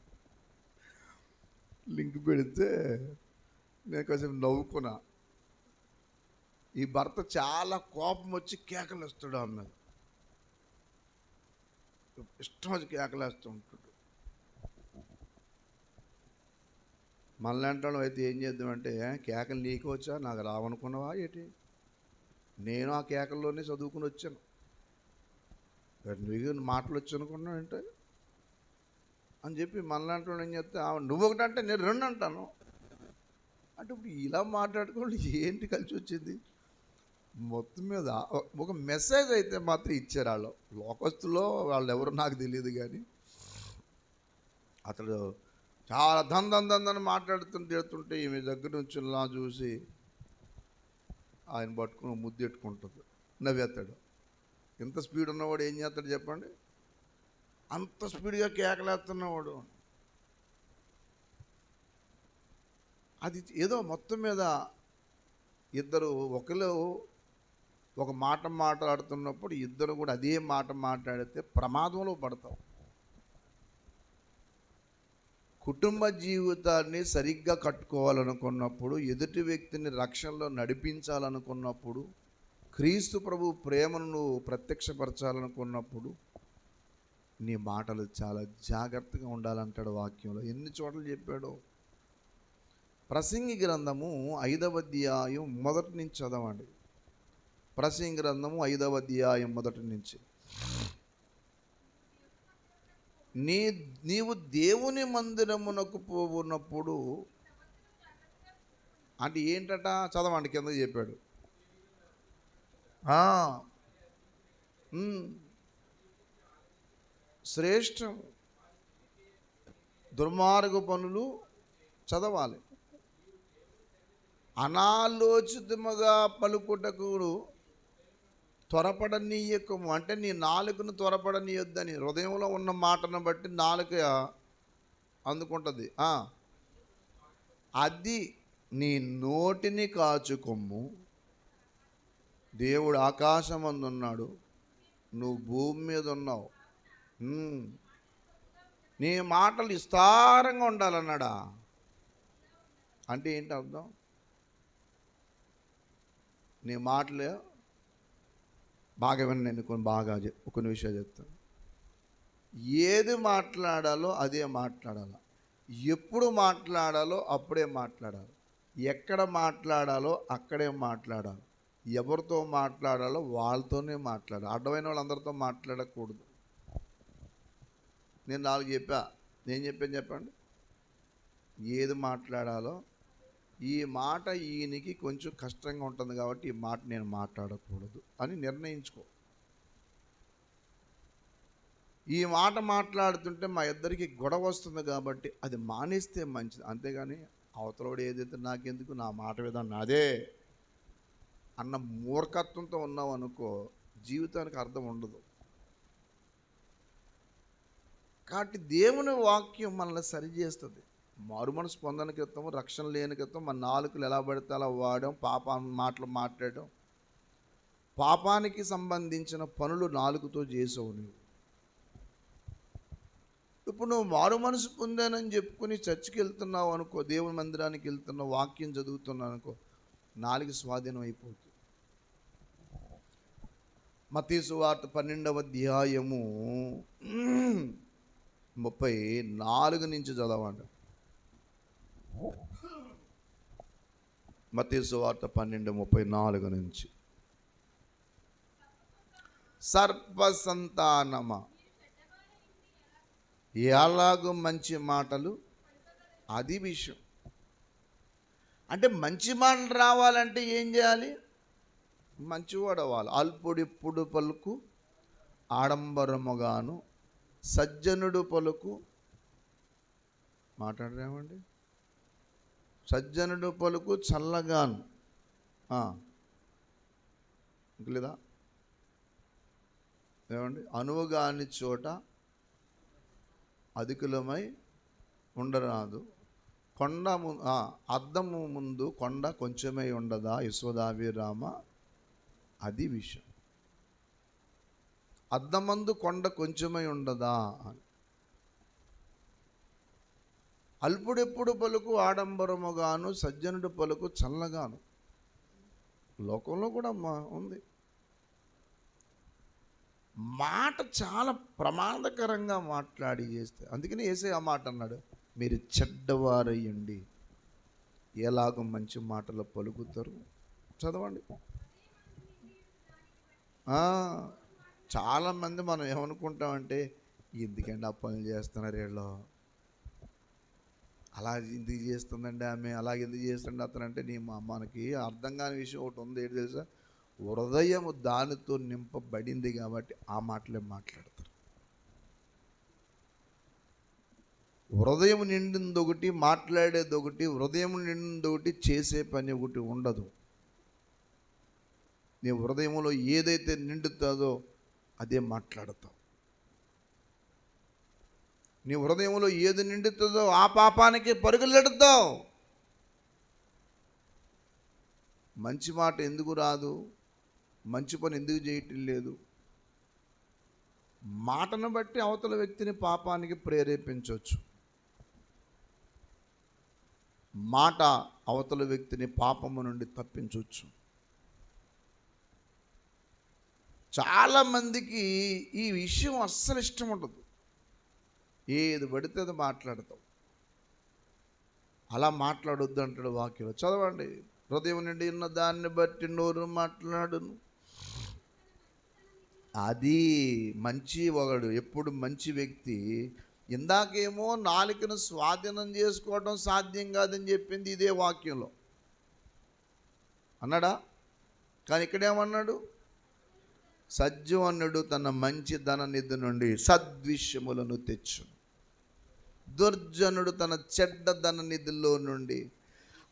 లింక్ పెడితే నేను కొంచెం నవ్వుకున్నా. ఈ భర్త చాలా కోపం వచ్చి కేకలేస్తాడు ఆమె మీద, ఇష్టం వచ్చి కేకలేస్తూ ఉంటాడు. మనలాంటి అయితే ఏం చేద్దామంటే, కేకలు నీకు వచ్చా, నాకు రావనుకున్నావా ఏంటి? నేను ఆ కేకల్లోనే చదువుకుని వచ్చాను, నువ్వు మాటలు వచ్చి అనుకున్నావు అంటే. అని చెప్పి మనలాంటి వాడు ఏం చెప్తే నువ్వు ఒకటి అంటే నేను రెండు అంటాను అంటే ఇప్పుడు ఇలా మాట్లాడుకోండి ఏంటి కలిసి వచ్చింది. మొత్తం మీద ఒక మెసేజ్ అయితే మాత్రం ఇచ్చారు వాళ్ళు. లోకస్తులో వాళ్ళు ఎవరు నాకు తెలియదు, కానీ అతడు చాలా దందని మాట్లాడుతుంటే ఈమె దగ్గర నుంచి ఇలా చూసి ఆయన పట్టుకుని ముద్దెట్టుకుంటుంది, నవ్వేస్తాడు. ఎంత స్పీడ్ ఉన్నవాడు ఏం చేస్తాడు చెప్పండి? అంత స్పీడ్గా కేకలేస్తున్నవాడు. అది ఏదో మొత్తం మీద ఇద్దరు ఒకరు ఒక మాట మాట్లాడుతున్నప్పుడు ఇద్దరు కూడా అదే మాట మాట్లాడితే ప్రమాదంలో పడతాం. కుటుంబ జీవితాన్ని సరిగ్గా కట్టుకోవాలనుకున్నప్పుడు, ఎదుటి వ్యక్తిని రక్షణలో నడిపించాలనుకున్నప్పుడు, క్రీస్తు ప్రభు ప్రేమను నువ్వు ప్రత్యక్షపరచాలనుకున్నప్పుడు నీ మాటలు చాలా జాగ్రత్తగా ఉండాలంటాడు వాక్యంలో. ఎన్ని చోట్ల చెప్పాడో. ప్రసంగి గ్రంథము 5వ అధ్యాయం మొదటి నుంచి చదవండి. ప్రసంగి గ్రంథము 5వ అధ్యాయం మొదటి నుంచి. నీవు దేవుని మందిరమునకు పోవున్నప్పుడు అంటే ఏంటట చదవండి, కింద చెప్పాడు. శ్రేష్టం దుర్మార్గ పనులు చదవాలి. అనాలోచితముగా పలుకుటకు త్వరపడనీయకము అంటే నీ నాలుకను త్వరపడనీయొద్దని. హృదయంలో ఉన్న మాటను బట్టి నాలుక అందుకుంటుంది. అది నీ నోటిని కాచుకొమ్ము. దేవుడు ఆకాశమందు ఉన్నాడు, నువ్వు భూమి మీద ఉన్నావు. నీ మాటలు విస్తారంగా ఉండాలన్నాడా? అంటే ఏంటి అర్థం? నీ మాటలు బాగా వినండి, నేను కొన్ని విషయాలు చెప్తాను. ఏది మాట్లాడాలో అదే మాట్లాడాలి, ఎప్పుడు మాట్లాడాలో అప్పుడే మాట్లాడాలి, ఎక్కడ మాట్లాడాలో అక్కడే మాట్లాడాలి, ఎవరితో మాట్లాడాలో వాళ్ళతోనే మాట్లాడాలి. అడ్డమైన వాళ్ళందరితో మాట్లాడకూడదు. నేను 4 చెప్పా. నేను చెప్పండి. ఏది మాట్లాడాలో, ఈ మాట ఈయనకి కొంచెం కష్టంగా ఉంటుంది కాబట్టి ఈ మాట నేను మాట్లాడకూడదు అని నిర్ణయించుకో. ఈ మాట మాట్లాడుతుంటే మా ఇద్దరికి గొడవ వస్తుంది కాబట్టి అది మానేస్తే మంచిది. అంతేగాని అవతలవాడు ఏదైతే నాకెందుకు, నా మాట విధానం నాదే అన్న మూర్ఖత్వంతో ఉన్నావు అనుకో, జీవితానికి అర్థం ఉండదు. కాబట్టి దేవుని వాక్యం మనల్ని సరిచేస్తుంది. మారు మనసు పొందని క్రితం, రక్షణ లేని క్రితం మన నాలుకలు ఎలా పడితే అలా వాడడం, మాటలు మాట్లాడడం, పాపానికి సంబంధించిన పనులు నాలుకతో చేసావు నువ్వు. ఇప్పుడు నువ్వు మారు మనసు పొందానని చెప్పుకుని చర్చికి వెళ్తున్నావు అనుకో, దేవుని మందిరానికి వెళ్తున్నావు, వాక్యం చదువుతున్నావు అనుకో, నాలుక స్వాధీనం అయిపోతుంది. మత్తయి సువార్త 12వ అధ్యాయము 34 నుంచి చదవండి. మత్తయి సువార్త 12:34 నుంచి. సర్ప సంతానమా, ఎలాగూ మంచి మాటలు, అది విషయం. అంటే మంచి మాటలు రావాలంటే ఏం చేయాలి? మంచివాడు అవ్వాలి. అల్పుడిప్పుడు పలుకు ఆడంబరముగాను, సజ్జనుడు పలుకు మాట్లాడరేమండి, సజ్జనుడు పలుకు చల్లగాను. ఇంకలేదా ఏమండి? అనువుగాని చోట అధికులమై ఉండరాదు. అద్దము ముందు కొండ కొంచెమై ఉండదా యశోదాభిరామ, అది విషయం. అద్దమందు కొండ కొంచెమై ఉండదా అని. అల్పుడెప్పుడు పలుకు ఆడంబరముగాను, సజ్జనుడు పలుకు చల్లగాను. లోకంలో కూడా ఉంది. మాట చాలా ప్రమాదకరంగా మాట్లాడి చేస్తే, అందుకని యేసయ్య ఆ మాట అన్నాడు, మీరు చెడ్డవారయ్యండి ఎలాగో మంచి మాటలు పలుకుతారు. చదవండి. చాలామంది మనం ఏమనుకుంటామంటే, ఎందుకంటే ఆ పనులు చేస్తున్నారు వీళ్ళు, అలా ఎందుకు చేస్తుందండి ఆమె, అలాగ ఎందుకు చేస్తుండే అతను అంటే, మనకి అర్థం కాని విషయం ఒకటి ఉంది. ఏంటి తెలుసా? హృదయం దానితో నింపబడింది కాబట్టి ఆ మాటలే మాట్లాడతారు. హృదయం నిండింది ఒకటి, మాట్లాడేది ఒకటి. హృదయం నిండింది ఒకటి, చేసే పని ఒకటి ఉండదు. నీ హృదయంలో ఏదైతే నిండుతుందో అదే మాట్లాడతావు. నీ హృదయంలో ఏది నిండుతుందో ఆ పాపానికి పరుగులెడతావు. మంచి మాట ఎందుకు రాదు? మంచి పని ఎందుకు చేయటం లేదు? మాటను బట్టి అవతల వ్యక్తిని పాపానికి ప్రేరేపించవచ్చు. మాట అవతల వ్యక్తిని పాపము నుండి తప్పించవచ్చు. చాలామందికి ఈ విషయం అస్సలు ఇష్టం ఉండదు. ఏది పడితే అది మాట్లాడతాం. అలా మాట్లాడొద్దు అంటాడు వాక్యం. చదవండి. హృదయం నుండి ఉన్న దాన్ని బట్టి నోరు మాట్లాడును. అది మంచి ఒకడు, ఎప్పుడు మంచి వ్యక్తి. ఇందాకేమో నాలుకను స్వాధీనం చేసుకోవడం సాధ్యం కాదని చెప్పింది ఇదే వాక్యంలో అన్నాడా? కానీ ఇక్కడేమన్నాడు? సజ్జనుడు తన మంచి ధన నిధి నుండి సద్విషయములను తెచ్చును, దుర్జనుడు తన చెడ్డ ధన నిధిలో నుండి.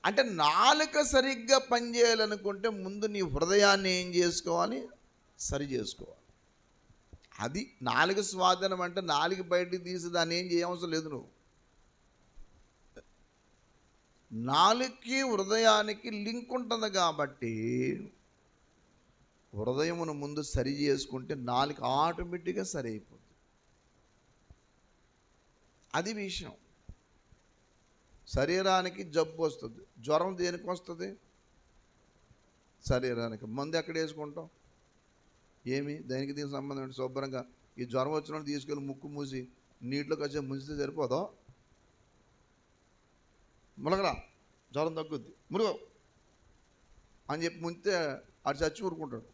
అంటే నాలుక సరిగ్గా పనిచేయాలనుకుంటే ముందు నీ హృదయాన్ని ఏం చేసుకోవాలి? సరి చేసుకోవాలి. అది నాలుక స్వాధీనం. అంటే నాలుక బయటికి తీసి దాన్ని ఏం చేయవసరం లేదు. నువ్వు నాలుగుకి హృదయానికి లింక్ ఉంటుంది కాబట్టి హృదయమును ముందు సరి చేసుకుంటే నాలుక ఆటోమేటిక్గా సరి అయిపోతుంది. అది విషయం. శరీరానికి జబ్బు వస్తుంది. జ్వరం దేనికి వస్తుంది? శరీరానికి. మందు ఎక్కడ వేసుకుంటాం? ఏమి దానికి దీనికి సంబంధం ఏంటి? శుభ్రంగా ఈ జ్వరం వచ్చిన తీసుకెళ్ళి ముక్కు మూసి నీటిలో కొంచెం ముంచితే సరిపోదా? ములగరా, జ్వరం తగ్గుద్ది, మురుగు అని చెప్పి ముంచితే అటు చచ్చి ఊరుకుంటాడు.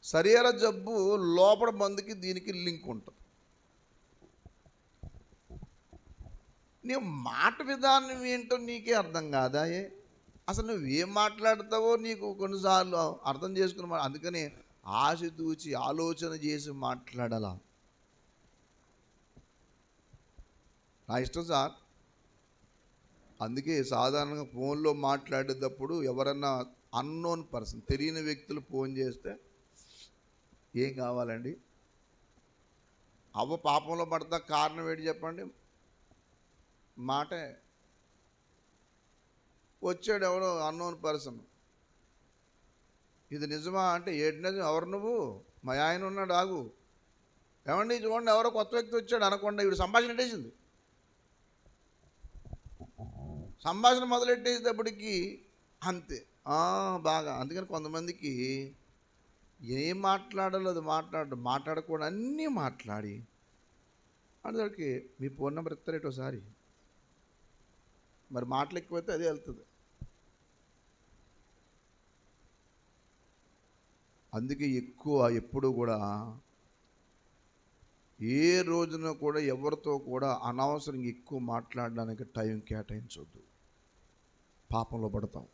శరీర జబ్బు లోపల మందుకి దీనికి లింక్ ఉంటుంది. నీ మాట విధానం ఏంటో నీకే అర్థం కాదా? అసలు నువ్వేం మాట్లాడతావో నీకు కొన్నిసార్లు అర్థం చేసుకున్న. అందుకని ఆశతూచి ఆలోచన చేసి మాట్లాడాల. నా ఇష్టం సార్. అందుకే సాధారణంగా ఫోన్లో మాట్లాడేటప్పుడు ఎవరన్నా అన్నోన్ పర్సన్, తెలియని వ్యక్తులు ఫోన్ చేస్తే ఏం కావాలండి? అవ్వ పాపంలో పడతా కారణం ఏంటి చెప్పండి? మాటే. వచ్చాడు ఎవడో అన్నోన్ పర్సన్. ఇది నిజమా అంటే ఏడు నిజం. ఎవరు నువ్వు? మా ఆయన ఉన్నాడు, ఆగు. ఏమండి చూడండి ఎవరో కొత్త వ్యక్తి వచ్చాడు అనకుండా ఇవి సంభాషణ పెట్టేసింది. సంభాషణ మొదలెట్టేటప్పటికి అంతే బాగా. అందుకని కొంతమందికి ఏం మాట్లాడాలో అది మాట్లాడకూడదు అన్నీ మాట్లాడి అందులోకి మీ ఫోన్ నెంబర్ ఇస్తారేట ఒకసారి. మరి మాటలు ఎక్కువైతే అదే వెళ్తుంది. అందుకే ఎక్కువ ఎప్పుడు కూడా ఏ రోజున కూడా ఎవరితో కూడా అనవసరంగా ఎక్కువ మాట్లాడడానికి టైం కేటాయించవద్దు. పాపంలో పడతాం.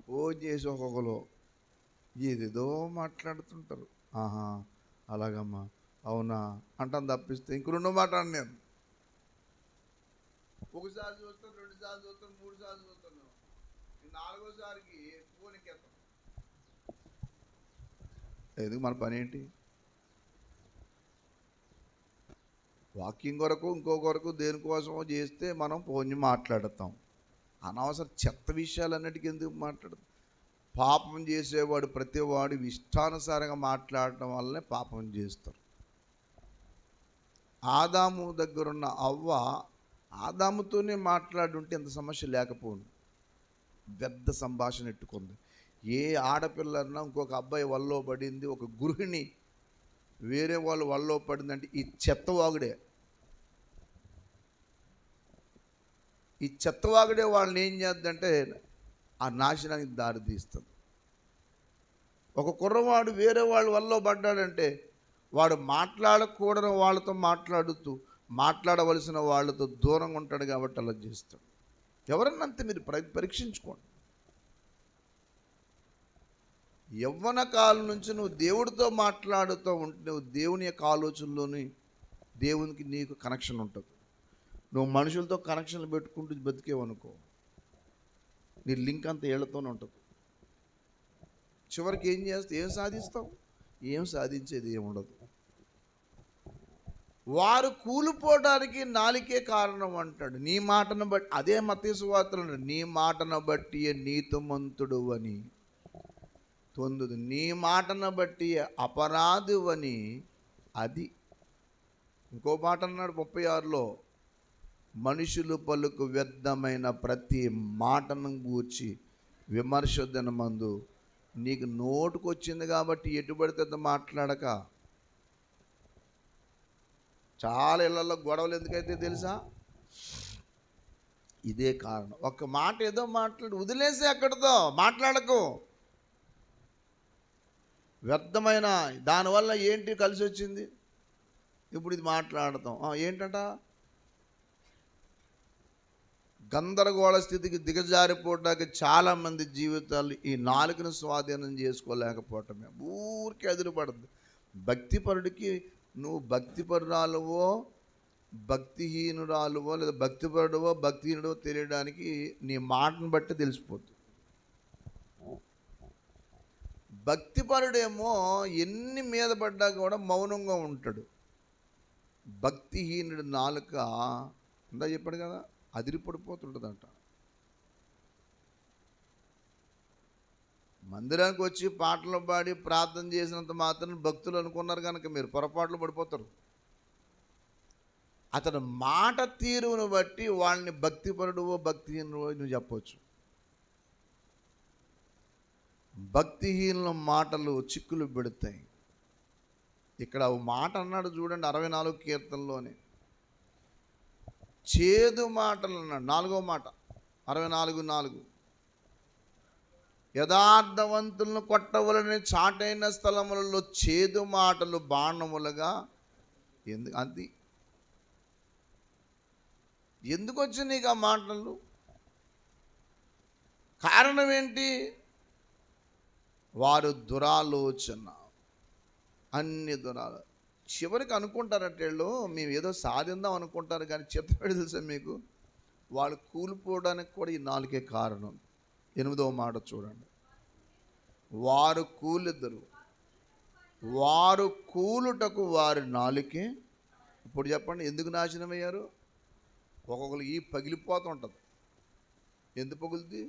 ఫోన్ చేసి ఒక్కొక్కరు ఏదేదో మాట్లాడుతుంటారు. ఆహా అలాగమ్మా, అవునా అంటాను తప్పిస్తే ఇంక రెండో మాట్లాడు. నేను ఒకసారి చూస్తాను, 2 సార్లు చూస్తాను, 3 సార్లు చూస్తాను. 4వసారికి ఫోన్ ఎక్కేస్తాను. ఎందుకు? మన పని ఏంటి? వాకింగ్ కొరకు ఇంకో కొరకు దేనికోసమో చేస్తే మనం ఫోన్ మాట్లాడతాం. అనవసర చెత్త విషయాలన్నిటికీ ఎందుకు మాట్లాడతాం? పాపం చేసేవాడు ప్రతివాడు ఇష్టానుసారంగా మాట్లాడటం వల్లనే పాపం చేస్తారు. ఆదాము దగ్గరున్న అవ్వ ఆదాముతోనే మాట్లాడుంటే ఎంత సమస్య లేకపోను. పెద్ద సంభాషణ ఎట్టుకుంది. ఏ ఆడపిల్లన్నా ఇంకొక అబ్బాయి వల్లో పడింది, ఒక గృహిణి వేరే వాళ్ళు వల్లో పడిందంటే ఈ చెత్తవాగుడే, ఈ చెత్తవాగుడే వాళ్ళని ఏం చేద్దంటే ఆ నాశనానికి దారి తీస్తుంది. ఒక కుర్రవాడు వేరే వాళ్ళ వల్ల పడ్డాడంటే వాడు మాట్లాడకూడని వాళ్ళతో మాట్లాడుతూ మాట్లాడవలసిన వాళ్ళతో దూరంగా ఉంటాడు కాబట్టి అలా చేస్తాడు. ఎవరన్నా అంతే, మీరు పరీక్షించుకోండి. యవ్వన కాలం నుంచి నువ్వు దేవుడితో మాట్లాడుతూ ఉంటే నువ్వు దేవుని యొక్క ఆలోచనలోని దేవునికి నీకు కనెక్షన్ ఉంటుంది. నువ్వు మనుషులతో కనెక్షన్లు పెట్టుకుంటూ బతికేవనుకో నీ లింక్ అంతా ఏళ్లతోనే ఉంటుంది. చివరికి ఏం సాధిస్తావు? ఏం సాధించేది ఏముండదు. వారు కూలిపోవడానికి నాలికే కారణం అంటాడు. నీ మాటను బట్టి, అదే మత్తయి సువార్తలో నీ మాటను బట్టి నీతిమంతుడు అని తొందుదు, నీ మాటను బట్టి అపరాధు అని. అది ఇంకో మాట అన్నాడు 36లో, మనుషులు పలుకు వ్యర్థమైన ప్రతి మాటను గూర్చి విమర్శ దినమందు నీకు నోటుకొచ్చింది కాబట్టి ఎటు పడితే మాట్లాడక. చాలా ఇళ్లలో గొడవలు ఎందుకైతే తెలుసా? ఇదే కారణం. ఒక మాట ఏదో మాట్లాడి వదిలేసి అక్కడితో మాట్లాడకు. వ్యర్థమైన దానివల్ల ఏంటి కలిసి వచ్చింది? ఇప్పుడు ఇది మాట్లాడతాం ఏంటంట, గందరగోళ స్థితికి దిగజారిపోవడానికి చాలామంది జీవితాలు ఈ నాలుకను స్వాధీనం చేసుకోలేకపోవటమే. ఊరికి ఎదురుపడుతుంది. భక్తిపరుడికి నువ్వు భక్తిపరురాలువో భక్తిహీనురాలువో లేదా భక్తిపరుడువో భక్తిహీనుడో తెలియడానికి నీ మాటను బట్టి తెలిసిపోతుంది. భక్తిపరుడేమో ఎన్ని మీద పడ్డా కూడా మౌనంగా ఉంటాడు. భక్తిహీనుడు నాలుక ఇందా చెప్పాడు కదా, అదిరిపడిపోతుంటుందంట. మందిరానికి వచ్చి పాటలు పాడి ప్రార్థన చేసినంత మాత్రం భక్తులు అనుకున్నారు కనుక మీరు పొరపాట్లు పడిపోతారు. అతడు మాట తీరును బట్టి వాళ్ళని భక్తిపరుడువో భక్తిహీనుడో నువ్వు చెప్పవచ్చు. భక్తిహీనుల మాటలు చిక్కులు పెడతాయి. ఇక్కడ మాట అన్నాడు చూడండి 64 కీర్తనలోనే, చేదు మాటలు అన్నాడు. 4వ మాట 64:4, యథార్థవంతులను కొట్టవలని చాటైన స్థలములలో చేదు మాటలు బాణములుగా. ఎందుకు వచ్చి నీకు ఆ మాటలు? కారణం ఏంటి? వారు దురాలోచన, అన్ని దురాలు. చివరికి అనుకుంటారంటే వీళ్ళు మేము ఏదో సాధిద్దాం అనుకుంటారు, కానీ చెప్పాడు తెలుసా మీకు, వాళ్ళు కూలిపోవడానికి కూడా ఈ నాలుగే కారణం. 8వ మాట చూడండి, వారు కూలిద్దరు, వారు కూలుటకు వారి నాలుకే. ఇప్పుడు చెప్పండి ఎందుకు నాశనం అయ్యారు? ఒక్కొక్కరు ఈ పగిలిపోతూ ఉంటుంది. ఎందుకు పగులుద్ది?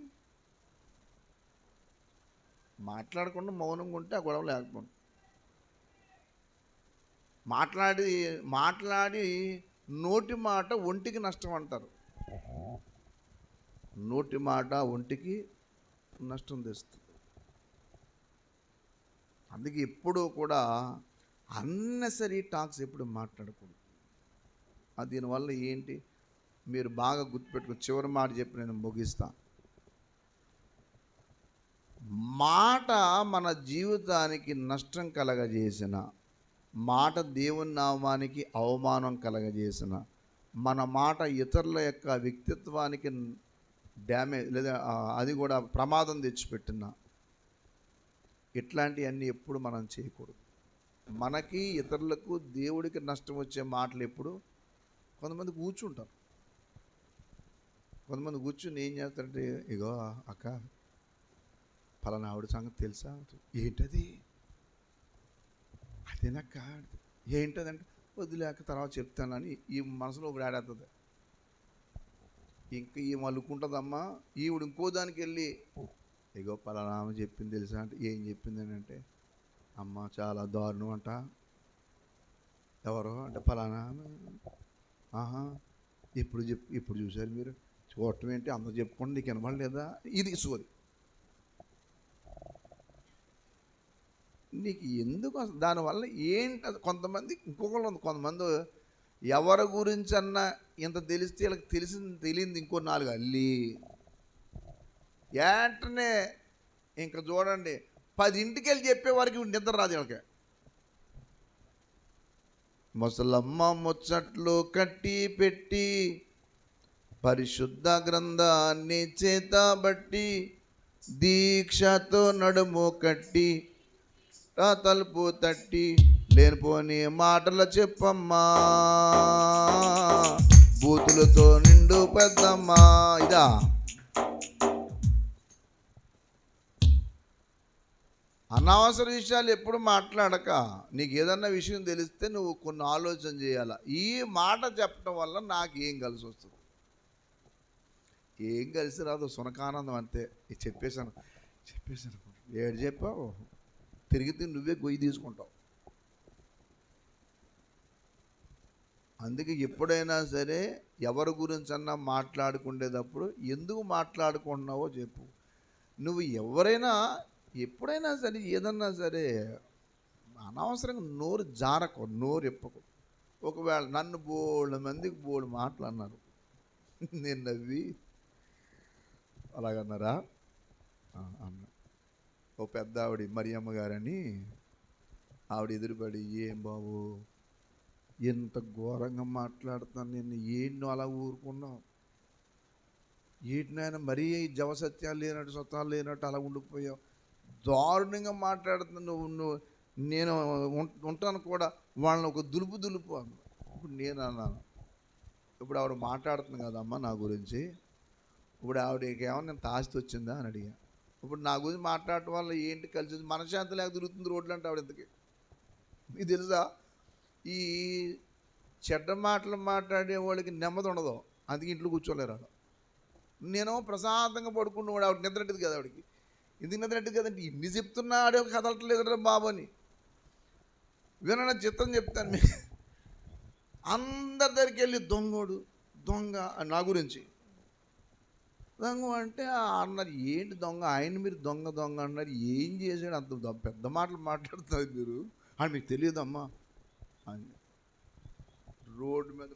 మాట్లాడకుండా మౌనంగా ఉంటే ఆ గొడవ లేకపోండి. మాట్లాడి నోటి మాట ఒంటికి నష్టం అంటారు. నోటి మాట ఒంటికి నష్టం తెస్తుంది. అందుకే ఎప్పుడూ కూడా అన్నెసరీ టాక్స్ ఎప్పుడు మాట్లాడకూడదు. దీనివల్ల ఏంటి మీరు బాగా గుర్తుపెట్టుకుని చివరి మాట చెప్పి నేను ముగిస్తాను. మాట మన జీవితానికి నష్టం కలగజేసిన, మాట దేవుని నామానికి అవమానం కలగజేసిన, మన మాట ఇతరుల యొక్క వ్యక్తిత్వానికి డ్యామేజ్ లేదా అది కూడా ప్రమాదం తెచ్చిపెట్టిన, ఇట్లాంటివన్నీ ఎప్పుడు మనం చేయకూడదు. మనకి ఇతరులకు దేవుడికి నష్టం వచ్చే మాటలు ఎప్పుడు. కొంతమంది కూర్చుంటారు, కొంతమంది కూర్చుని ఏం చేస్తారంటే, ఇగో అక్క ఫలానా ఆవిడ సంగతి తెలుసా? ఏంటది? అదేనక్క. ఏంటదంటే వదిలేక తర్వాత చెప్తానని ఈ మనసులో ఒకటి ఆడేస్తుంది. ఇంకా ఈ మలుకుంటుందమ్మా. ఈవిడ ఇంకో దానికి వెళ్ళి, ఇగో ఫలానా ఆమె చెప్పింది తెలుసా అంటే, ఏం చెప్పిందని అంటే, అమ్మ చాలా దారుణం అంట. ఎవరో అంటే ఫలానా. ఇప్పుడు చూసారు మీరు, చూడటం ఏంటి అందరూ చెప్పుకోండి, నీకు వినబడలేదా? ఇది సోది. నీకు ఎందుకు దానివల్ల ఏంటి కొంతమంది ఇంకొకళ్ళు కొంతమంది ఎవరి గురించి అన్నా ఇంత తెలిస్తే వీళ్ళకి తెలియంది ఇంకో 4 అల్లి ఏంటనే ఇంకా చూడండి 10 వెళ్ళి చెప్పేవారికి నిద్ర రాదు వీళ్ళకి. ముసలమ్మ ముచ్చట్లు కట్టి పెట్టి పరిశుద్ధ గ్రంథాన్ని చేతబట్టి దీక్షతో నడుము కట్టి తలుపు తట్టి లేనిపోని మాటలు చెప్పమ్మా, బూతులతో నిండు పెద్దమ్మా. ఇదా అనవసర విషయాలు ఎప్పుడు మాట్లాడక, నీకు ఏదన్నా విషయం తెలిస్తే నువ్వు కొన్ని ఆలోచన చేయాల. ఈ మాట చెప్పడం వల్ల నాకు ఏం కలిసి వస్తుంది? ఏం కలిసి రాదు, సునకానందం అంతే. చెప్పేశాను ఏడు చెప్పావు, తిరిగితే నువ్వే గొయ్యి తీసుకుంటావు. అందుకే ఎప్పుడైనా సరే ఎవరి గురించి అన్నా మాట్లాడుకునేటప్పుడు ఎందుకు మాట్లాడుకుంటున్నావో చెప్పు. నువ్వు ఎవరైనా ఎప్పుడైనా సరే ఏదన్నా సరే అనవసరంగా నోరు జారకు, నోరు ఎప్పకు. ఒకవేళ నన్ను బోళ్ళు మందికి బోళ్ళు మాటలు అన్నారు, నేను నవ్వి అలాగన్నారా అన్న. ఓ పెద్ద ఆవిడ మరియమ్మ గారని ఆవిడ ఎదురుపడి, ఏం బాబు ఎంత ఘోరంగా మాట్లాడుతాను నేను, ఏంటో అలా ఊరుకున్నావు, ఏంటినైనా మరీ జవసత్యాలు లేనట్టు సత్యాలు లేనట్టు అలా ఉండిపోయావు, దారుణంగా మాట్లాడుతున్నావు నువ్వు నేను ఉంటాను కూడా, వాళ్ళని ఒక దులుపు అన్న. ఇప్పుడు నేను అన్నాను, ఇప్పుడు ఆవిడ మాట్లాడుతుంది కదమ్మా నా గురించి, ఇప్పుడు ఆవిడకి ఏమన్నా నేను ఆస్తి వచ్చిందా అని అడిగా. ఇప్పుడు నా గురించి మాట్లాడటం వల్ల ఏంటి కలిసి మనశ్శాంతి లేక తిరుగుతుంది రోడ్లు అంటే ఆవిడ ఇంతకి. మీకు తెలుసా, ఈ చెడ్డ మాటలు మాట్లాడే వాళ్ళకి నెమ్మది ఉండదు, అందుకే ఇంట్లో కూర్చోలేరు అలా. నేను ప్రశాంతంగా పడుకున్నవాడు, ఆవిడ నిద్రట్టిది కదా, ఆవిడకి ఎందుకు నిద్రట్టిది కదంటే ఇన్ని చెప్తున్నాడు కదలట్లేదు బాబు అని. విన చిత్తం చెప్తాను మీకు, అందరి దగ్గరికి వెళ్ళి దొంగోడు దొంగ నా గురించి దొంగ అంటే అన్నారు. ఏంటి దొంగ, ఆయన మీరు దొంగ దొంగ అన్నారు, ఏం చేశాడు అంత పెద్ద మాటలు మాట్లాడుతున్నారు మీరు అని మీకు తెలియదమ్మా అని. రోడ్డు మీద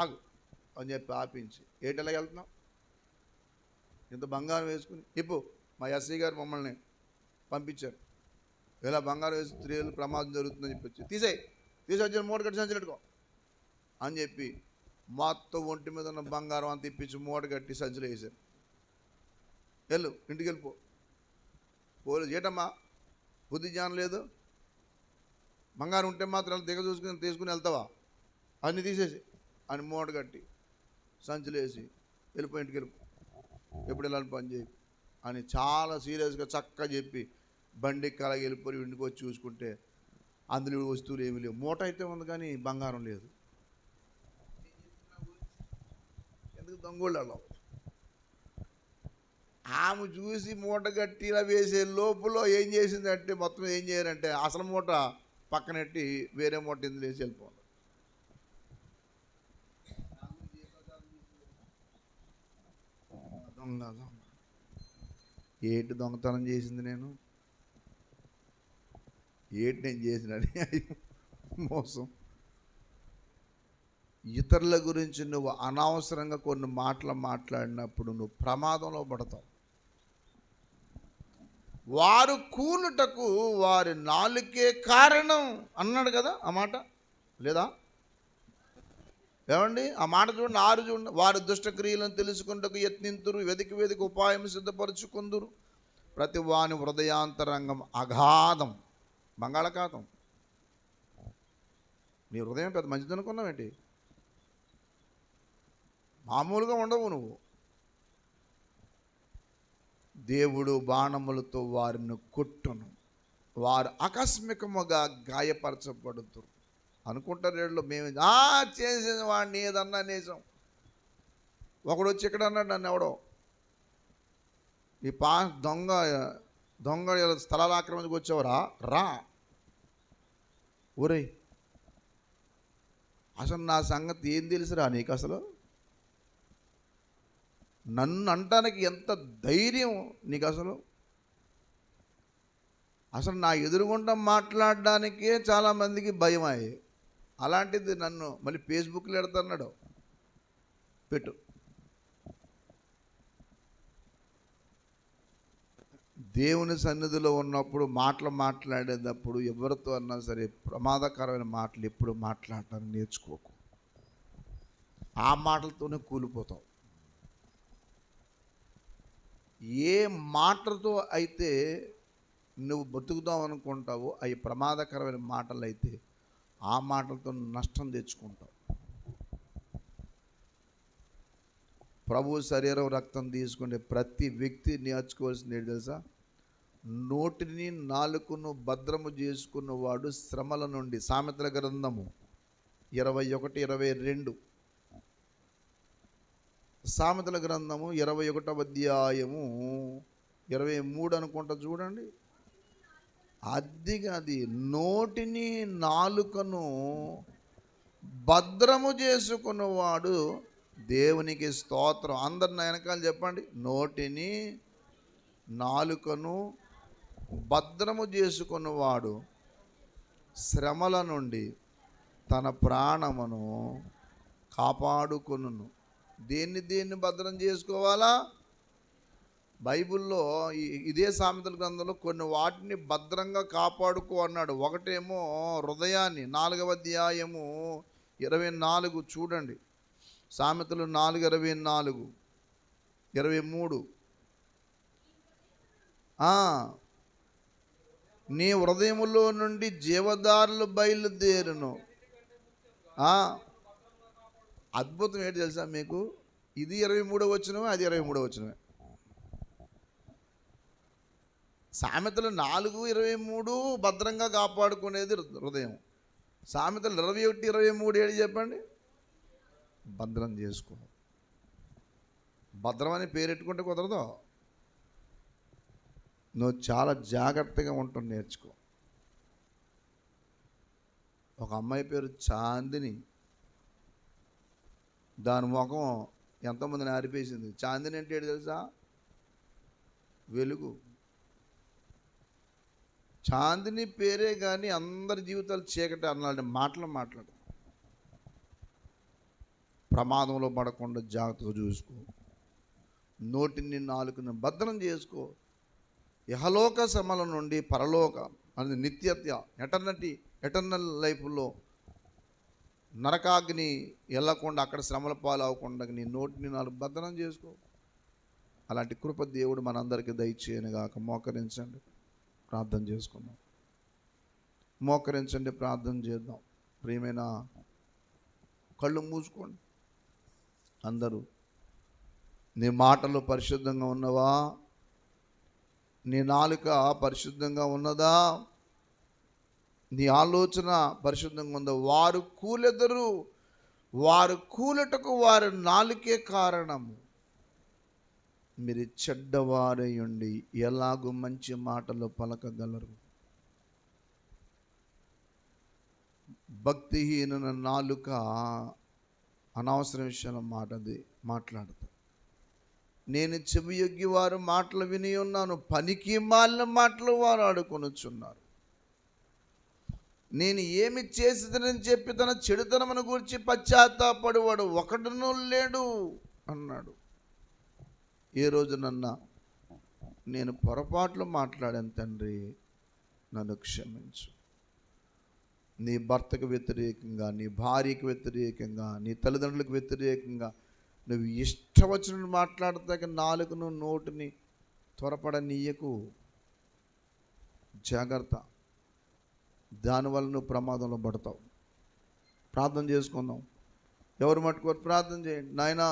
ఆగు అని చెప్పి ఆపించి, ఏటెలా వెళ్తున్నావు ఇంత బంగారం వేసుకుని, ఇప్పుడు మా ఎస్ఐ గారు మమ్మల్ని పంపించారు, ఇలా బంగారం వేసి స్త్రీలు ప్రమాదం జరుగుతుందని చెప్పొచ్చు, తీసేసి మూట కట్టి సంచిపెట్టుకో అని చెప్పి మొత్తం ఒంటి మీద ఉన్న బంగారం అంత ఇప్పించి మూట కట్టి సంచులు వేశారు. వెళ్ళు ఇంటికి వెళ్ళిపో. పోలీసు, ఏటమ్మా బుద్ధి జ్ఞానం లేదు, బంగారం ఉంటే మాత్రం తీసుకుని వెళ్తావా, అన్నీ తీసేసి అని మూట కట్టి సంచులు వేసి వెళ్ళిపో, ఇంటికి వెళ్ళిపో, ఎప్పుడు వెళ్ళాలని పని చేయి అని చాలా సీరియస్గా చక్కగా చెప్పి బండి కలగి వెళ్ళిపోయి ఇంటికి వచ్చి చూసుకుంటే అందులో వస్తువులు ఏమీ లేవు. మూట అయితే ఉంది కానీ బంగారం లేదు. ఎందుకు దొంగోళ్ళు అలా ఆమె చూసి మూట గట్టిలా వేసే లోపల ఏం చేసిందంటే, మొత్తం ఏం చేయాలంటే అసలు మూట పక్కనెట్టి వేరే మూట ఇందులో వేసి వెళ్ళిపోవాలి. దొంగ దొంగ ఏంటి దొంగతనం చేసింది నేను, ఏంటి నేను చేసినని మోసం. ఇతరుల గురించి నువ్వు అనవసరంగా కొన్ని మాటలు మాట్లాడినప్పుడు నువ్వు ప్రమాదంలో పడతావు. వారు కూనుటకు వారి నాలుకే కారణం అన్నాడు కదా ఆ మాట, లేదా ఏమండి ఆ మాట చూడండి, 6 చూడండి. వారి దుష్టక్రియలను తెలుసుకుంటకు యత్నింతురు, వెదికి ఉపాయం సిద్ధపరచుకుందురు, ప్రతి వాని హృదయాంతరంగం అగాధం. బంగాళాఖాతం. నీ హృదయం పెద్ద మంచిది అనుకున్నావేంటి, మామూలుగా ఉండవు నువ్వు. దేవుడు బాణములతో వారిని కొట్టును, వారు ఆకస్మికముగా గాయపరచబడుతురు. అనుకుంటారు వీళ్ళు మేము చేసిన వాడిని ఏదన్నా నేసం. ఒకడు వచ్చి ఇక్కడ అన్నాడు నన్ను, ఎవడో ఈ దొంగ స్థలాల ఆక్రమించుకు వచ్చేవరా రా, ఒరే అసలు నా సంగతి ఏం తెలుసురా నీకు? అసలు నన్ను అంటానికి ఎంత ధైర్యం నీకు? అసలు నా ఎదురుగుండా మాట్లాడడానికే చాలామందికి భయం అయ్యి, అలాంటిది నన్ను మళ్ళీ ఫేస్బుక్లో పెడుతున్నాడు. పెట్టు. దేవుని సన్నిధిలో ఉన్నప్పుడు మాట్లాడేటప్పుడు ఎవరితో అన్నా సరే ప్రమాదకరమైన మాటలు ఎప్పుడు మాట్లాడటానికి నేర్చుకోకు. ఆ మాటలతోనే కూలిపోతావు. ఏ మాటలతో అయితే నువ్వు బతుకుదాం అనుకుంటావో అవి ప్రమాదకరమైన మాటలు అయితే ఆ మాటలతో నష్టం తెచ్చుకుంటావు. ప్రభు శరీరం రక్తం తీసుకునే ప్రతి వ్యక్తి నేర్చుకోవాల్సింది ఏంటి తెలుసా? నోటిని నాలుకను భద్రము చేసుకున్నవాడు శ్రమల నుండి. సామెతల గ్రంథము 21:22. సామెతల గ్రంథము 21వ అధ్యాయము 23 అనుకుంటా, చూడండి. అది నోటిని నాలుకను భద్రము చేసుకున్నవాడు దేవునికి స్తోత్రం. అందరు నా వెనకాల చెప్పండి. నోటిని నాలుకను భద్రము చేసుకున్నవాడు శ్రమల నుండి తన ప్రాణమును కాపాడుకొనును. దేన్ని భద్రం చేసుకోవాలా? బైబిల్లో ఇదే సామెతల గ్రంథంలో కొన్ని వాటిని భద్రంగా కాపాడుకో అన్నాడు. ఒకటేమో హృదయాన్ని. 4వ అధ్యాయము 24 చూడండి. సామెతలు 4:24, 23. నీ హృదయములో నుండి జీవదారులు బయలుదేరును. అద్భుతం ఏంటి తెలుసా మీకు? ఇది 23వ వచనమే, అది 23వ వచనమే. సామెతలు 4:23 భద్రంగా కాపాడుకునేది హృదయం. సామెతలు 21:23 ఏడు చెప్పండి? భద్రం చేసుకో. భద్రం అని పేరెట్టుకుంటే కుదరదు. నువ్వు చాలా జాగ్రత్తగా ఉంటావు, నేర్చుకో. ఒక అమ్మాయి పేరు చాందిని. దాని ముఖం ఎంతోమందిని ఆరిపేసింది. చాందిని అంటే ఏంటి తెలుసా? వెలుగు. చాందిని పేరే కానీ అందరి జీవితాలు చీకటి అన్నాడు. మాట్లాడు. ప్రమాదంలో పడకుండా జాగ్రత్తగా చూసుకో. నోటిని నాలుకను భద్రం చేసుకో. ఇహలోక శ్రమల నుండి పరలోక అనేది నిత్యత్య ఎటర్నల్ లైఫ్లో నరకాగ్ని వెళ్ళకుండా, అక్కడ శ్రమల పాలు అవ్వకుండా నీ నోటిని నాలుగు భద్రం చేసుకో. అలాంటి కృప దేవుడు మనందరికీ దయచేయనుగాక. మోకరించండి, ప్రార్థన చేసుకుందాం. మోకరించండి, ప్రార్థన చేద్దాం. ప్రియమైన, కళ్ళు మూసుకోండి అందరూ. నీ మాటలు పరిశుద్ధంగా ఉన్నవా? నీ నాలుక పరిశుద్ధంగా ఉన్నదా? నీ ఆలోచన పరిశుద్ధంగా ఉందా? వారు కూలెదరు, వారు కూలటకు వారి నాలుకే కారణము. మీరు చెడ్డవారై ఉండి ఎలాగూ మంచి మాటలు పలకగలరు? భక్తిహీన నాలుక అనవసర విషయాల మాట్లాడతారు. నేను చెవియొగ్గి వారు మాటలు విని ఉన్నాను, పనికి మాలిన మాటలు వారు ఆడుకొనుచున్నారు. నేను ఏమి చేసేదనని చెప్పి తన చెడుతనమును గురించి పశ్చాత్తాపడువాడు ఒకడునూ లేడు అన్నాడు. ఏ రోజునన్నా నేను పొరపాట్లు మాట్లాడాను తండ్రి, నన్ను క్షమించు. నీ భర్తకు వ్యతిరేకంగా, నీ భార్యకు వ్యతిరేకంగా, నీ తల్లిదండ్రులకు వ్యతిరేకంగా నువ్వు ఇష్టం వచ్చినట్టు మాట్లాడతాక నాలుకను నోటిని త్వరపడనీయకు. జాగ్రత్త. దానివల్ల నువ్వు ప్రమాదంలో పడతావు. ప్రార్థన చేసుకుందాం. ఎవరు మట్టుకోరు ప్రార్థన చేయండి. నాయనా,